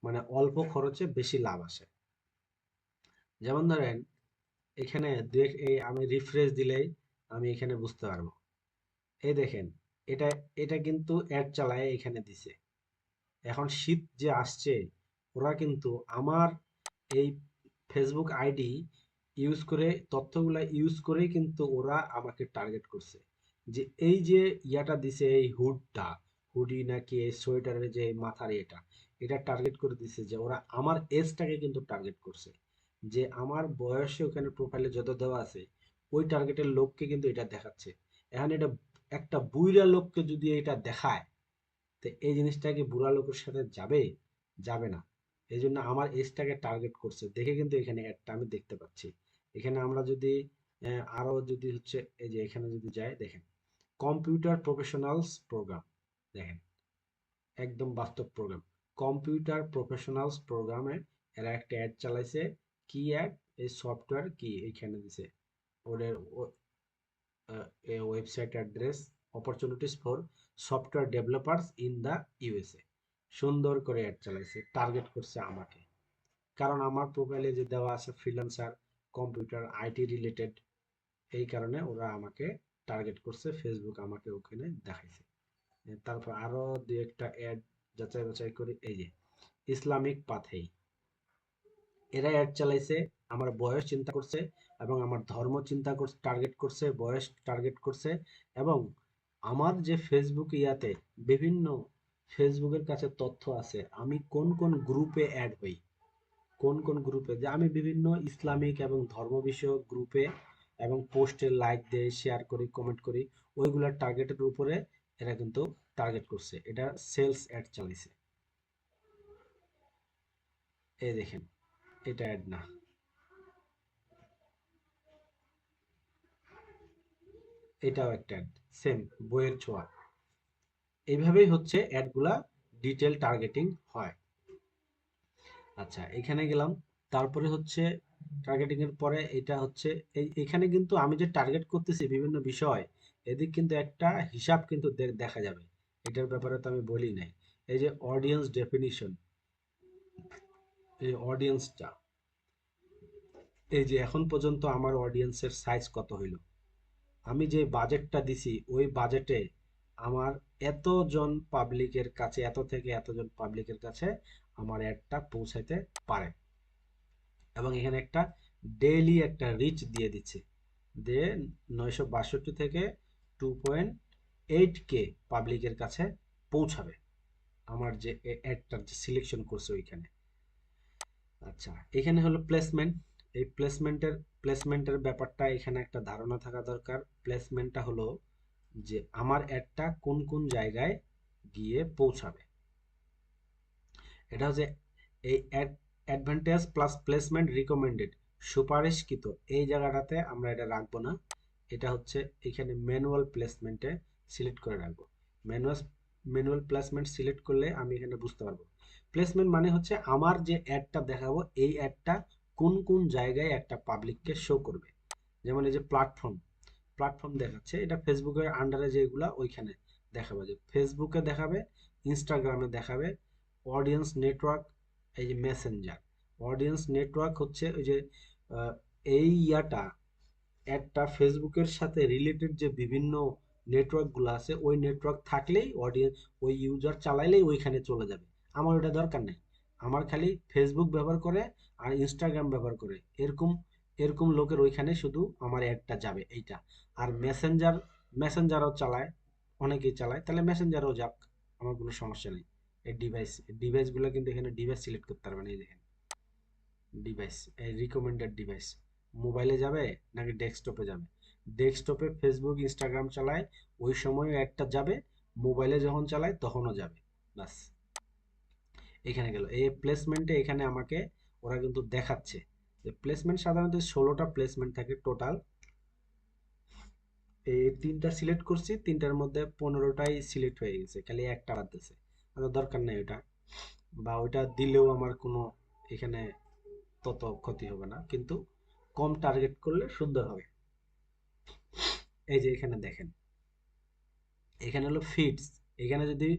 মানে অল্প খরচে বেশি লাভ আসে। যেমন ধরেন এখানে এই আমি রিফ্রেশ দিলেই আমি এখানে বুঝতে পারবো। এই দেখেন, এটা এটা কিন্তু অ্যাড চালায় এখানে দিছে। এখন শীত যে আসছে, ওরা কিন্তু আমার এই ফেসবুক আইডি ইউজ করে, তথ্যগুলা ইউজ করেই কিন্তু ওরা আমাকে টার্গেট করছে। যে এই যে ইয়াটা দিছে, এই হুডি নাকি এই সোয়েটারের যে মাথার এটা টার্গেট করে দিছে, যে ওরা আমার এজটাকে কিন্তু টার্গেট করছে। যে আমার বয়সে ওখানে প্রোফাইলে যত দেওয়া আছে ওই টার্গেটের লোককে কিন্তু এটা দেখাচ্ছে। এখন এটা একটা বুইরা লোককে যদি এটা দেখায়, তো এই জিনিসটা কি বুড়া লোকের সাথে যাবে? যাবে না। এই জন্য আমার এজটাকে টার্গেট করছে দেখে কিন্তু এখানে অ্যাডটা আমি দেখতে পাচ্ছি। এখানে আমরা যদি আরো যদি হচ্ছে এই যে এখানে যদি যাই, দেখেন কম্পিউটার প্রফেশনালস প্রোগ্রাম, দেখেন একদম বাস্তব প্রোগ্রাম। কম্পিউটার প্রফেশনালস প্রোগ্রামে এরা একটা অ্যাড চালাইছে। কি অ্যাড? এই সফটওয়্যার কি এইখানে দিছে ওদের website address, opportunities for software developers in the USA. সুন্দর করে অ্যাড চালাইছে, টার্গেট করছে আমাকে। কারণ আমার প্রোফাইলে যে দেওয়া আছে ফ্রিল্যান্সার, কম্পিউটার আইটি রিলেটেড, এই কারণে ওরা আমাকে টার্গেট করছে, ফেসবুক আমাকে ওখানে দেখাইছে। তারপর আরো দুই একটা অ্যাড যাচাই বাছাই করি। এই যে ইসলামিক পাথেই, এরা অ্যাড চালাইছে, আমার বয়স চিন্তা করছে এবং আমার ধর্ম চিন্তা করছে, টার্গেট করছে, বয়স টার্গেট করছে। এবং আমার যে ফেসবুক ইয়াতে বিভিন্ন ফেসবুকের কাছে তথ্য আছে, আমি কোন কোন গ্রুপে অ্যাড হই, কোন কোন গ্রুপে, যে আমি বিভিন্ন ইসলামিক এবং ধর্ম বিষয়ক গ্রুপে এবং পোস্টে লাইক দেই, শেয়ার করি, কমেন্ট করি, ওইগুলার টার্গেটের উপরে এরা কিন্তু টার্গেট করছে। এটা সেলস অ্যাড চালিয়েছে। এই দেখেন, এটা অ্যাড না, এটাও একটা অ্যাড, সেম বইয়ের ছোঁয়া। এইভাবেই হচ্ছে অ্যাডগুলা ডিটেল টার্গেটিং হয়। আচ্ছা, এখানে গেলাম। তারপরে হচ্ছে টার্গেটিং এর পরে এটা হচ্ছে এখানে কিন্তু আমি যে টার্গেট করতেছি বিভিন্ন বিষয়, এদিক কিন্তু একটা হিসাব কিন্তু দেখা যাবে। এটার ব্যাপারে তো আমি বলি নাই। এই যে অডিয়েন্স ডেফিনিশন, এই অডিয়েন্সটা, এই যে এখন পর্যন্ত আমার অডিয়েন্সের সাইজ কত হইল, আমি যে বাজেটটা দিছি ওই বাজেটে আমার এতজন পাবলিকের কাছে, এত থেকে এতজন পাবলিকের কাছে আমার অ্যাডটা পৌঁছাইতে পারে। এবং এখানে একটা ডেইলি একটা রিচ দিয়ে দিচ্ছে, যে 962 থেকে 2.8K পাবলিকের কাছে পৌঁছাবে আমার যে অ্যাডটার যে সিলেকশন করছে ওইখানে। আচ্ছা, এখানে হলো প্লেসমেন্ট। এই প্লেসমেন্টের ব্যাপারটা এখানে একটা ধারণা থাকা দরকার। প্লেসমেন্টটা হলো যে আমার অ্যাডটা কোন কোন জায়গায় গিয়ে পৌঁছাবে। এটা হচ্ছে এই অ্যাডভান্টেজ প্লাস প্লেসমেন্ট রিকমেন্ডেড, সুপারিশকৃত, এই জায়গাটাতে আমরা এটা রাখবো না। এটা হচ্ছে এখানে ম্যানুয়াল প্লেসমেন্টে সিলেক্ট করে রাখবো। ম্যানুয়াল প্লেসমেন্ট সিলেক্ট করলে আমি এখানে বুঝতে পারবো। প্লেসমেন্ট মানে হচ্ছে আমার যে অ্যাডটা দেখাবো এই অ্যাডটা কোন কোন জায়গায় একটা পাবলিককে শো করবে। যেমন এই যে প্ল্যাটফর্ম দেখাচ্ছে, এটা ফেসবুকের আন্ডারে যেগুলা ওইখানে দেখাবে, যে ফেসবুকে দেখাবে, ইনস্টাগ্রামে দেখাবে, অডিয়েন্স নেটওয়ার্ক, এই যে মেসেঞ্জার। অডিয়েন্স নেটওয়ার্ক হচ্ছে ওই যে এই ইয়াটা একটা ফেসবুকের সাথে রিলেটেড যে বিভিন্ন নেটওয়ার্কগুলো আছে, ওই নেটওয়ার্ক থাকলেই অডিয়েন্স, ওই ইউজার চালাইলেই ওইখানে চলে যাবে। আমার ওটা দরকার নেই, আমার খালি ফেসবুক ব্যবহার করে আর ইনস্টাগ্রাম ব্যবহার করে এরকম এরকম লোকের ওইখানে শুধু আমার অ্যাডটা যাবে এইটা। আর মেসেঞ্জারও চালায়, অনেকেই চালায়, তাহলে মেসেঞ্জারও যাক, আমার কোনো সমস্যা নেই। এই ডিভাইসগুলো কিন্তু এখানে ডিভাইস সিলেক্ট করতে পারবেন। এই দেখেন ডিভাইস, এই রিকমেন্ডেড ডিভাইস, মোবাইলে যাবে নাকি ডেস্কটপে যাবে। ডেস্কটপে ফেসবুক ইনস্টাগ্রাম চালায় ওই সময় একটা যাবে, মোবাইলে যখন চালায় তখনও যাবে। বাস, এখানে গেল এই প্লেসমেন্টে। এখানে আমাকে ওরা কিন্তু দেখাচ্ছে যে প্লেসমেন্ট সাধারণত 16টা প্লেসমেন্ট থাকে টোটাল। এই 3টা সিলেক্ট করছি, 3টার মধ্যে 15টাই সিলেক্ট হয়ে গেছে, খালি একটা বাদ দিয়েছে। আমার দরকার নেই ওটা, বা ওইটা দিলেও আমার কোনো এখানে তত ক্ষতি হবে না, কিন্তু কম টার্গেট করলে সুন্দর হবে। এই যে এখানে দেখেন, এখানে হলো ফিডস। এখানে যদি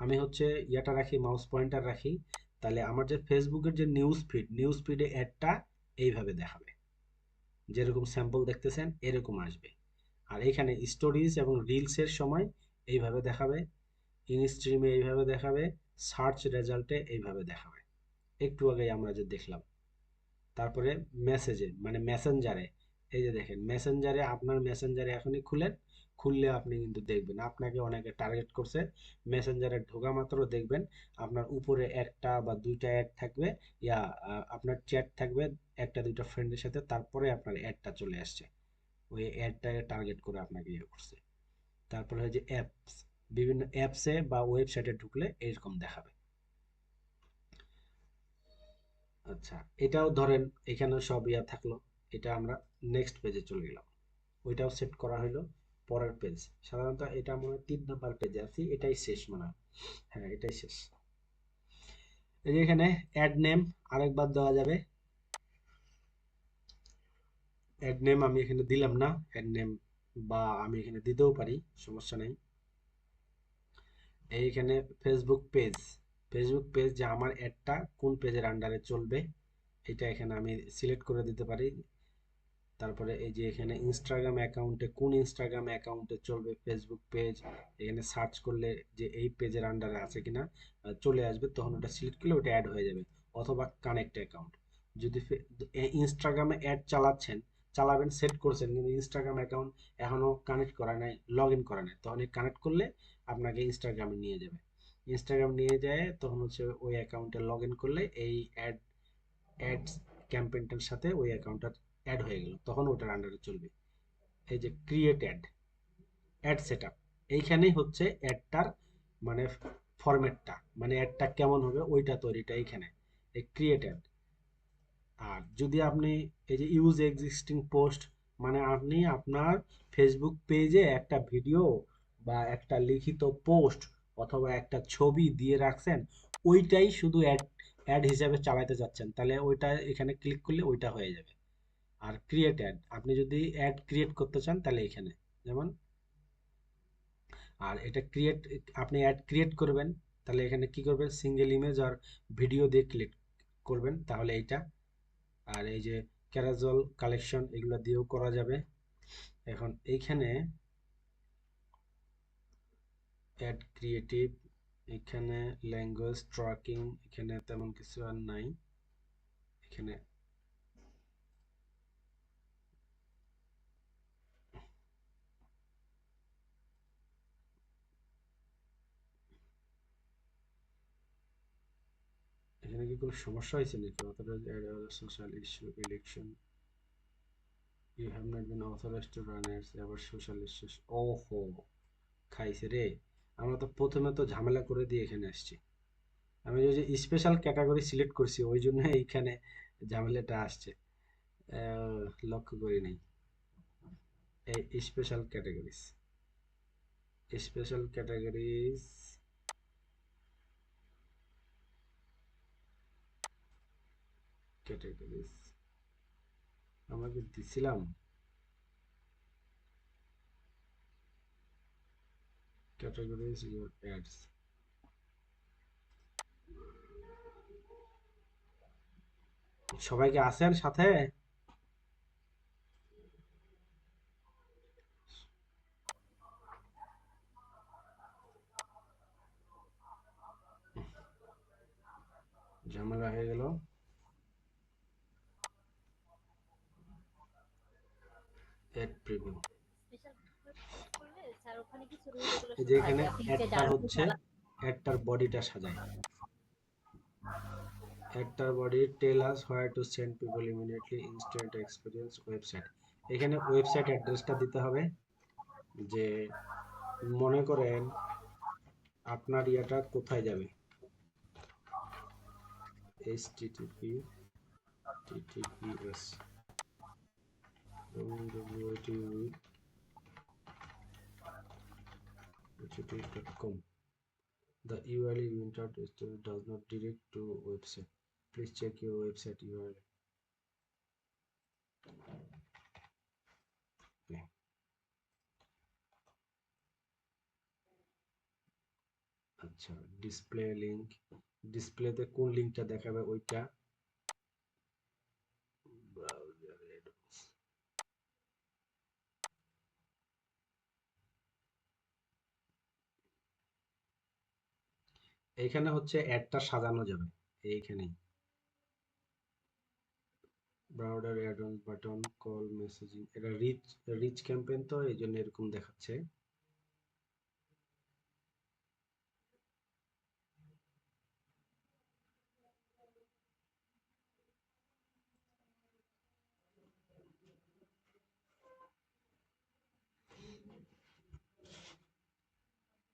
আমি হচ্ছে ইয়াটা রাখি, মাউস পয়েন্টার রাখি, তাহলে আমার যে ফেসবুকের যে নিউজ ফিডে অ্যাডটা এইভাবে দেখাবে, যেরকম স্যাম্পল দেখতেছেন এরকম আসবে। আর এখানে স্টোরিজ এবং রিলসের সময় এইভাবে দেখাবে, ইন স্ট্রিমে এইভাবে দেখাবে, সার্চ রেজাল্টে এইভাবে দেখাবে, একটু আগে আমরা যে দেখলাম। তারপরে মেসেজে মানে মেসেঞ্জারে, এই যে দেখেন মেসেঞ্জারে, আপনার মেসেঞ্জারে এখনই খুলেন, খুললে আপনি কিন্তু দেখবেন আপনাকে অনেকে টার্গেট করছে। মেসেঞ্জারে ঢোকা মাত্র দেখবেন আপনার উপরে একটা বা দুইটা অ্যাড থাকবে, ইয়া আপনার চ্যাট থাকবে একটা দুইটা ফ্রেন্ডের সাথে, তারপরে আপনার অ্যাডটা চলে আসছে, ওই অ্যাডটাকে টার্গেট করে আপনাকে ইয়ে করছে। তারপরে হয় যে অ্যাপস, বিভিন্ন অ্যাপসে বা ওয়েবসাইটে ঢুকলে এরকম দেখাবে। আচ্ছা, এটাও ধরেন এখানে সব ইয়া থাকলো, এটা আমরা নেক্সট পেজে চলে গেলাম, ওইটাও সেট করা হলো। পরের পেজ, সাধারণত এটা মনে হয় 3 নম্বর পেজে আছি, এটাই শেষ মনে হয়, হ্যাঁ এটাই শেষ। এই যে এখানে অ্যাড নেম আরেকবার দেওয়া যাবে, অ্যাড নেম আমি এখানে দিলাম না, অ্যাড নেম বা আমি এখানে দিতেও পারি, সমস্যা নেই। এইখানে ফেসবুক পেজ যে আমার অ্যাডটা কোন পেজের আন্ডারে চলবে এটা এখানে আমি সিলেক্ট করে দিতে পারি। তারপরে এই যে এখানে ইনস্টাগ্রাম অ্যাকাউন্টে, কোন ইনস্টাগ্রাম অ্যাকাউন্টে চলবে ফেসবুক পেজ, এখানে সার্চ করলে যে এই পেজের আন্ডারে আছে কিনা চলে আসবে, তখন ওটা সিলেক্ট করলে ওটা অ্যাড হয়ে যাবে। অথবা কানেক্ট অ্যাকাউন্ট, যদি ইনস্টাগ্রামে অ্যাড চালাবেন সেট করছেন, কিন্তু ইনস্টাগ্রাম অ্যাকাউন্ট এখনো কানেক্ট করা নাই, লগ ইন করা নাই, তখন এই কানেক্ট করলে আপনাকে ইনস্টাগ্রামে নিয়ে যাবে। ইনস্টাগ্রাম নিয়ে যায় তখন হচ্ছে ওই অ্যাকাউন্টে লগ ইন করলে এই অ্যাডস ক্যাম্পেইনটার সাথে ওই অ্যাকাউন্টটা অ্যাড হয়ে গেল, তখন ওটার আন্ডারে চলবে। এই যে ক্রিয়েট অ্যাড সেটআপ, এইখানেই হচ্ছে অ্যাডটার মানে ফরম্যাটটা, মানে অ্যাডটা কেমন হবে ওইটা তৈরিটা এইখানে, এই ক্রিয়েট অ্যাড। আর যদি আপনি এই যে ইউজ এক্সিস্টিং পোস্ট, মানে আপনি আপনার ফেসবুক পেজে একটা ভিডিও বা একটা লিখিত পোস্ট অথবা একটা ছবি দিয়ে রাখছেন, ওইটাই শুধু অ্যাড অ্যাড হিসাবে চালাতে যাচ্ছেন, তাহলে ওইটা এখানে ক্লিক করলে ওইটা হয়ে যাবে। আর ক্রিয়েট অ্যাড, আপনি যদি অ্যাড ক্রিয়েট করতে চান তাহলে এখানে যেমন, আর এটা ক্রিয়েট, আপনি অ্যাড ক্রিয়েট করবেন তাহলে এখানে কি করবেন, সিঙ্গেল ইমেজ আর ভিডিও দিয়ে ক্লিক করবেন তাহলে এইটা। আর এই যে ক্যারাজল কালেকশন এগুলো দিয়েও করা যাবে। এখন এইখানে অ্যাড ক্রিয়েটিভ, এখানে ল্যাঙ্গুয়েজ ট্র্যাকিং, এখানে তেমন কিছু আর নাই। এখানে এখানে কি কোনো সমস্যা হয়েছে নাকি? Authorize social issue election, you have not been authorized to run ads, আবার সোশ্যাল ইস্যুস, ওহো খাইছে রে। আমরা তো প্রথমে তো ঝামেলা করে দিয়ে এখানে আসছি, আমি ওই যে স্পেশাল ক্যাটাগরি সিলেক্ট করছি ওই জন্য এইখানে ঝামেলাটা আসছে, লক্ষ্য করি নাই। এই স্পেশাল ক্যাটাগরিজ ক্যাটাগরিজ আমরা কি দিছিলাম? ক্যাটাগরিজ ইউর অ্যাডস, সবাইকে আছেন সাথে? ঝামেলা হয়ে গেল। অ্যাড প্রিভিউ, এই যে এখানে অ্যাডটার হচ্ছে অ্যাডটার বডিটা সাজায়, অ্যাডটার body tell us where to send people immediately instant experience website, এখানে ওয়েবসাইট অ্যাড্রেসটা দিতে হবে। যে মনে করেন আপনার ইয়াটা কোথায় যাবে, https www.http.com, the URL you entered does not direct to website, please check your website URL. আচ্ছা, ডিসপ্লে লিংক, ডিসপ্লেতে কোন লিংকটা দেখাবে ওইটা। ব্রাউজার অ্যাডস, এইখানে হচ্ছে অ্যাডটা সাজানো যাবে এইখানেই। Browser add on button, call messaging, এটা রিচ রিচ ক্যাম্পেইন, তো এই জন্য এরকম দেখাচ্ছে।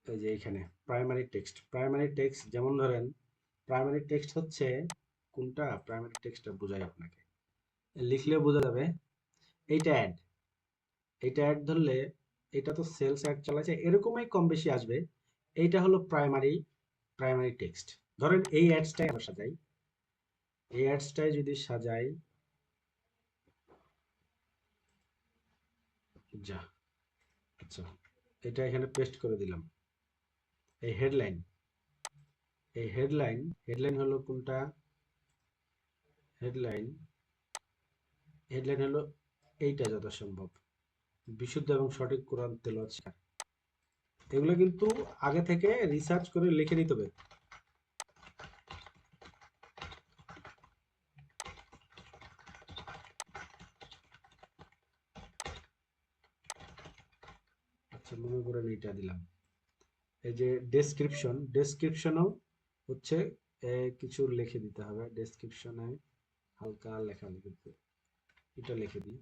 এই যে এখানে প্রাইমারি টেক্সট, প্রাইমারি টেক্সট যেমন ধরেন প্রাইমারি টেক্সট হচ্ছে কোনটা, প্রাইমারি টেক্সটটা বোঝাই আপনাকে, লিখলে বোঝা যাবে। এইটা অ্যাড, এইটা অ্যাড ধরলে এটা তো সেলস অ্যাড চালাচ্ছে, এরকমই কম বেশি আসবে। এইটা হলো প্রাইমারি প্রাইমারি টেক্সট। ধরেন এই অ্যাডসটাই আমরা সাজাই, এই অ্যাডসটাই যদি সাজাই, যা, আচ্ছা এটা এখানে পেস্ট করে দিলাম। এই হেডলাইন, এই হেডলাইন, হেডলাইন হলো কোনটা, হেডলাইন, হেডলাইন হলো এইটা যত সম্ভব, বিশুদ্ধ এবং সঠিক কোরআন তেলাওয়াত শেখা। এগুলো কিন্তু আগে থেকে রিসার্চ করে লিখে নিতে হবে। আচ্ছা মনে করেন এইটা দিলাম। এই যে ডেসক্রিপশন, ডেসক্রিপশনও হচ্ছে কিছু লিখে দিতে হবে। ডেসক্রিপশনে হালকা লেখা লিখে, এটা লিখে দিই।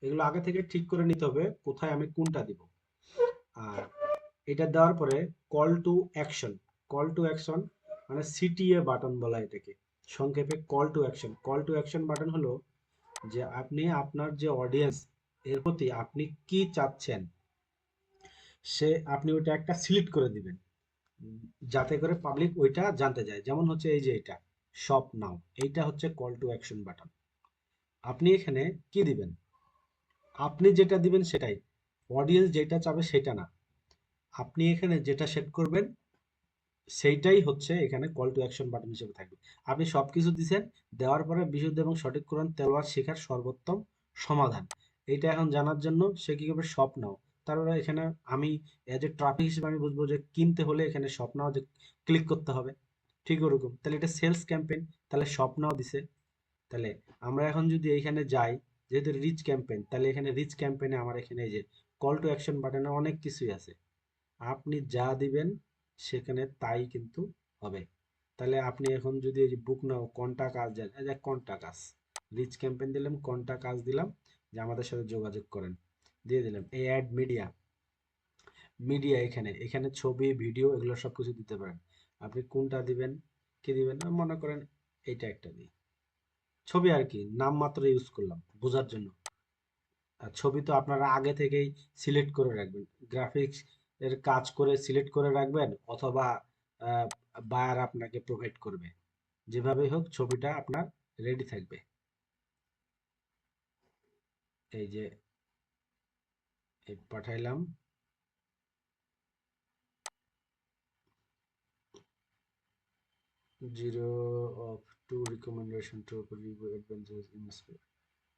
এগুলো আগে থেকে ঠিক করে নিতে হবে কোথায় আমি কোনটা দিব। আর এটা দেওয়ার পরে call to action, call to action মানে সিটিএ বাটন বলা এটাকে, সংক্ষেপে call to action. Call to action button হলো যে আপনি আপনার যে অডিয়েন্স এর প্রতি আপনি কি চাচ্ছেন, সে আপনি ওইটা একটা সিলেক্ট করে দিবেন, যাতে করে পাবলিক ওইটা জানতে যায়। যেমন হচ্ছে এই যে এটা শপ নাও, এইটা হচ্ছে কল টু অ্যাকশন বাটন। আপনি এখানে কি দিবেন, আপনি যেটা দিবেন সেটাই, অডিয়েন্স যেটা চাবে সেটা না, আপনি এখানে যেটা সেট করবেন সেইটাই হচ্ছে এখানে কল টু অ্যাকশন বাটন হিসেবে থাকবে। আপনি সবকিছু দিছেন, দেওয়ার পরে বিশুদ্ধ এবং সঠিক কোরআন তেলাওয়াত শেখার সর্বোত্তম সমাধান, এটা এখন জানার জন্য সে কি করবে, শপ নাও। তারপরে এখানে আমি এজ এ ট্রাফিক হিসেবে আমি বুঝবো যে কিনতে হলে এখানে শপ নাও যে ক্লিক করতে হবে, ঠিক ওরকম। তাহলে এটা সেলস ক্যাম্পেইন, তাহলে শপ নাও দিছে। তাহলে আমরা এখন যদি এইখানে যাই, যেহেতু রিচ ক্যাম্পেইন, তাহলে এখানে রিচ ক্যাম্পেইনে আমার এখানে এই যে কল টু অ্যাকশন বাটনে অনেক কিছুই আছে, আপনি যা দিবেন সেখানে তাই কিন্তু হবে। তাহলে আপনি এখন যদি এই যে বুক নাও কোনটা কাজ দেন, এই যে কোনটা কাজ, রিচ ক্যাম্পেইন দিলাম, কোনটা কাজ দিলাম যে আমাদের সাথে যোগাযোগ করেন, দিয়ে দিলাম। এই অ্যাড মিডিয়া, মিডিয়া এখানে, এখানে ছবি ভিডিও এগুলো সব কিছু দিতে পারেন। আপনি কোনটা দিবেন, কি দিবেন, মনে করেন এইটা একটা দিই, ছবি আর কি নাম মাত্র ইউজ করলাম বোঝার জন্য। আর ছবি তো আপনারা আগে থেকেই সিলেক্ট করে রাখবেন, গ্রাফিক্স এর কাজ করে সিলেক্ট করে রাখবেন, অথবা বায়ার আপনাকে প্রোভাইড করবে, যেভাবেই হোক ছবিটা আপনার রেডি থাকবে। এই যে এই পাঠাইলাম, zero of two recommendation to review adventurous image,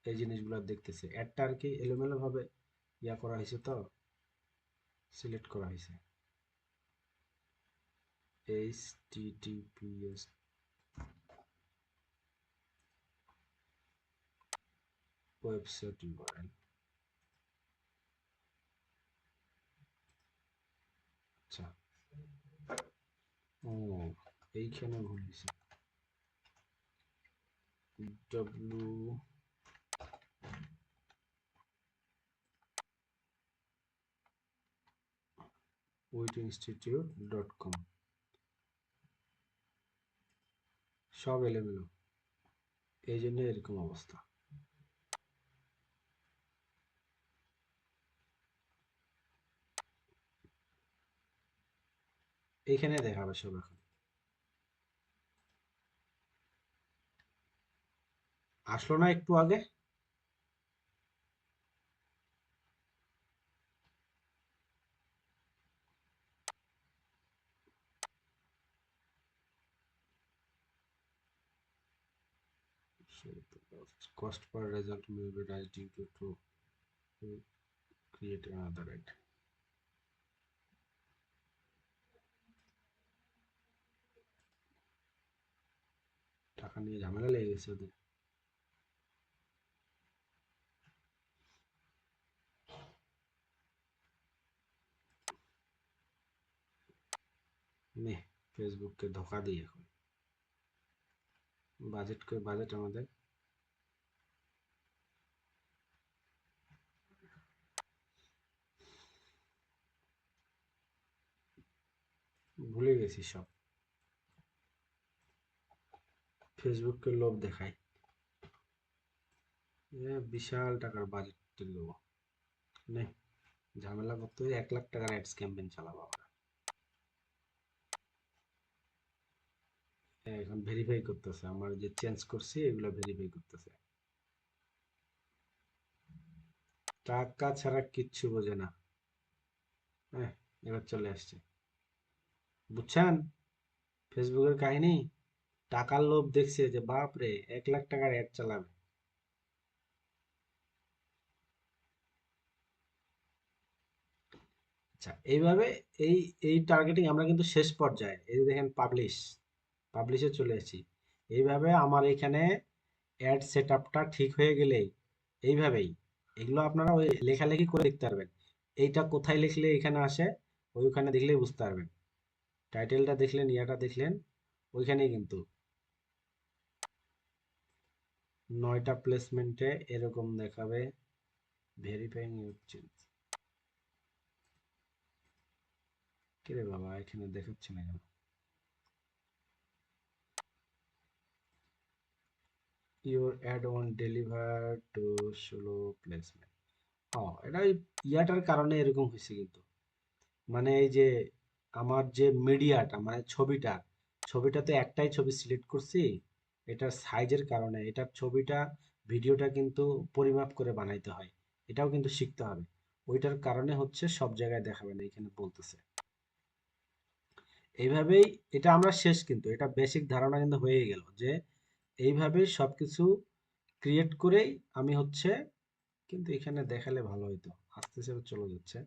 এই জিনিসগুলো দেখতেছে। অ্যাডটা আর কি এলোমেলো ভাবে ইয়া করা হয়েছে, তো সিলেক্ট করা হয়েছে। HTTPS ওয়েবসাইট ইউআরএল, আচ্ছা ও এইখানে ভুল হয়েছে, ডব্লিউ witInstitute.com, সব এলোমেলো, এই জন্য এরকম অবস্থা। এইখানে দেখাবে সব। এখন আসলো না একটু আগে, cost per result may be rise due to create another ad. টাকা নিয়ে ঝামেলা লেগে গেছে ওদের। নে ফেসবুককে ধোকা দিই এখন। বাজেট আমাদের ভুলে গেছি সব। ফেসবুককে লোভ দেখাই, বিশাল টাকার বাজেট দেবো। নে ঝামেলা করতে 1 লাখ টাকার অ্যাডস ক্যাম্পেইন চালাবো আমরা। এখন ভেরিফাই করতেছে আমার যে চেঞ্জ করছি এগুলো ভেরিফাই করতেছে। টাকা ছাড়া কিচ্ছু বোঝে না। এবার চলে আসছে, বুঝছেন ফেসবুকের কাহিনী। টাকার লোভ দেখছে যে বাপ রে 1 লাখ টাকার অ্যাড চালাবে। আচ্ছা এইভাবে এই এই টার্গেটিং আমরা কিন্তু শেষ পর্যায়ে, এই যে দেখেন পাবলিশে চলে এসেছি। এইভাবে আমার এখানে অ্যাড সেটআপটা ঠিক হয়ে গেলেই এইভাবেই এগুলো আপনারা ওই লেখালেখি করে লিখতে পারবেন। এইটা কোথায় লিখলে এখানে আসে ওইখানে দেখলেই বুঝতে পারবেন। টাইটেলটা দেখলেন, ইয়াটা দেখলেন, ওইখানেই কিন্তু 9টা প্লেসমেন্টে এরকম দেখাবে ভেরিফাইং ইউর চেঞ্জ। কিরে বাবা এখানে দেখাচ্ছে না কেন? Your add on deliver two solo placement. এটা ইয়াটার কারণে এরকম হয়েছে কিন্তু, মানে এই যে আমার যে মিডিয়াটা মানে ছবিটাতে একটাই ছবি সিলেক্ট করছি, এটার সাইজের কারণে এটার ছবিটা ভিডিওটা কিন্তু পরিমাপ করে বানাইতে হয়, এটাও কিন্তু শিখতে হবে। ওইটার কারণে হচ্ছে সব জায়গায় দেখাবে না, এখানে বলতেছে। এইভাবেই এটা আমরা শেষ, কিন্তু এটা বেসিক ধারণা কিন্তু হয়ে গেল যে এইভাবেই সবকিছু ক্রিয়েট করেই আমি হচ্ছে, কিন্তু এখানে দেখালে ভালো হইতো, আস্তে আস্তে চলে যাচ্ছে।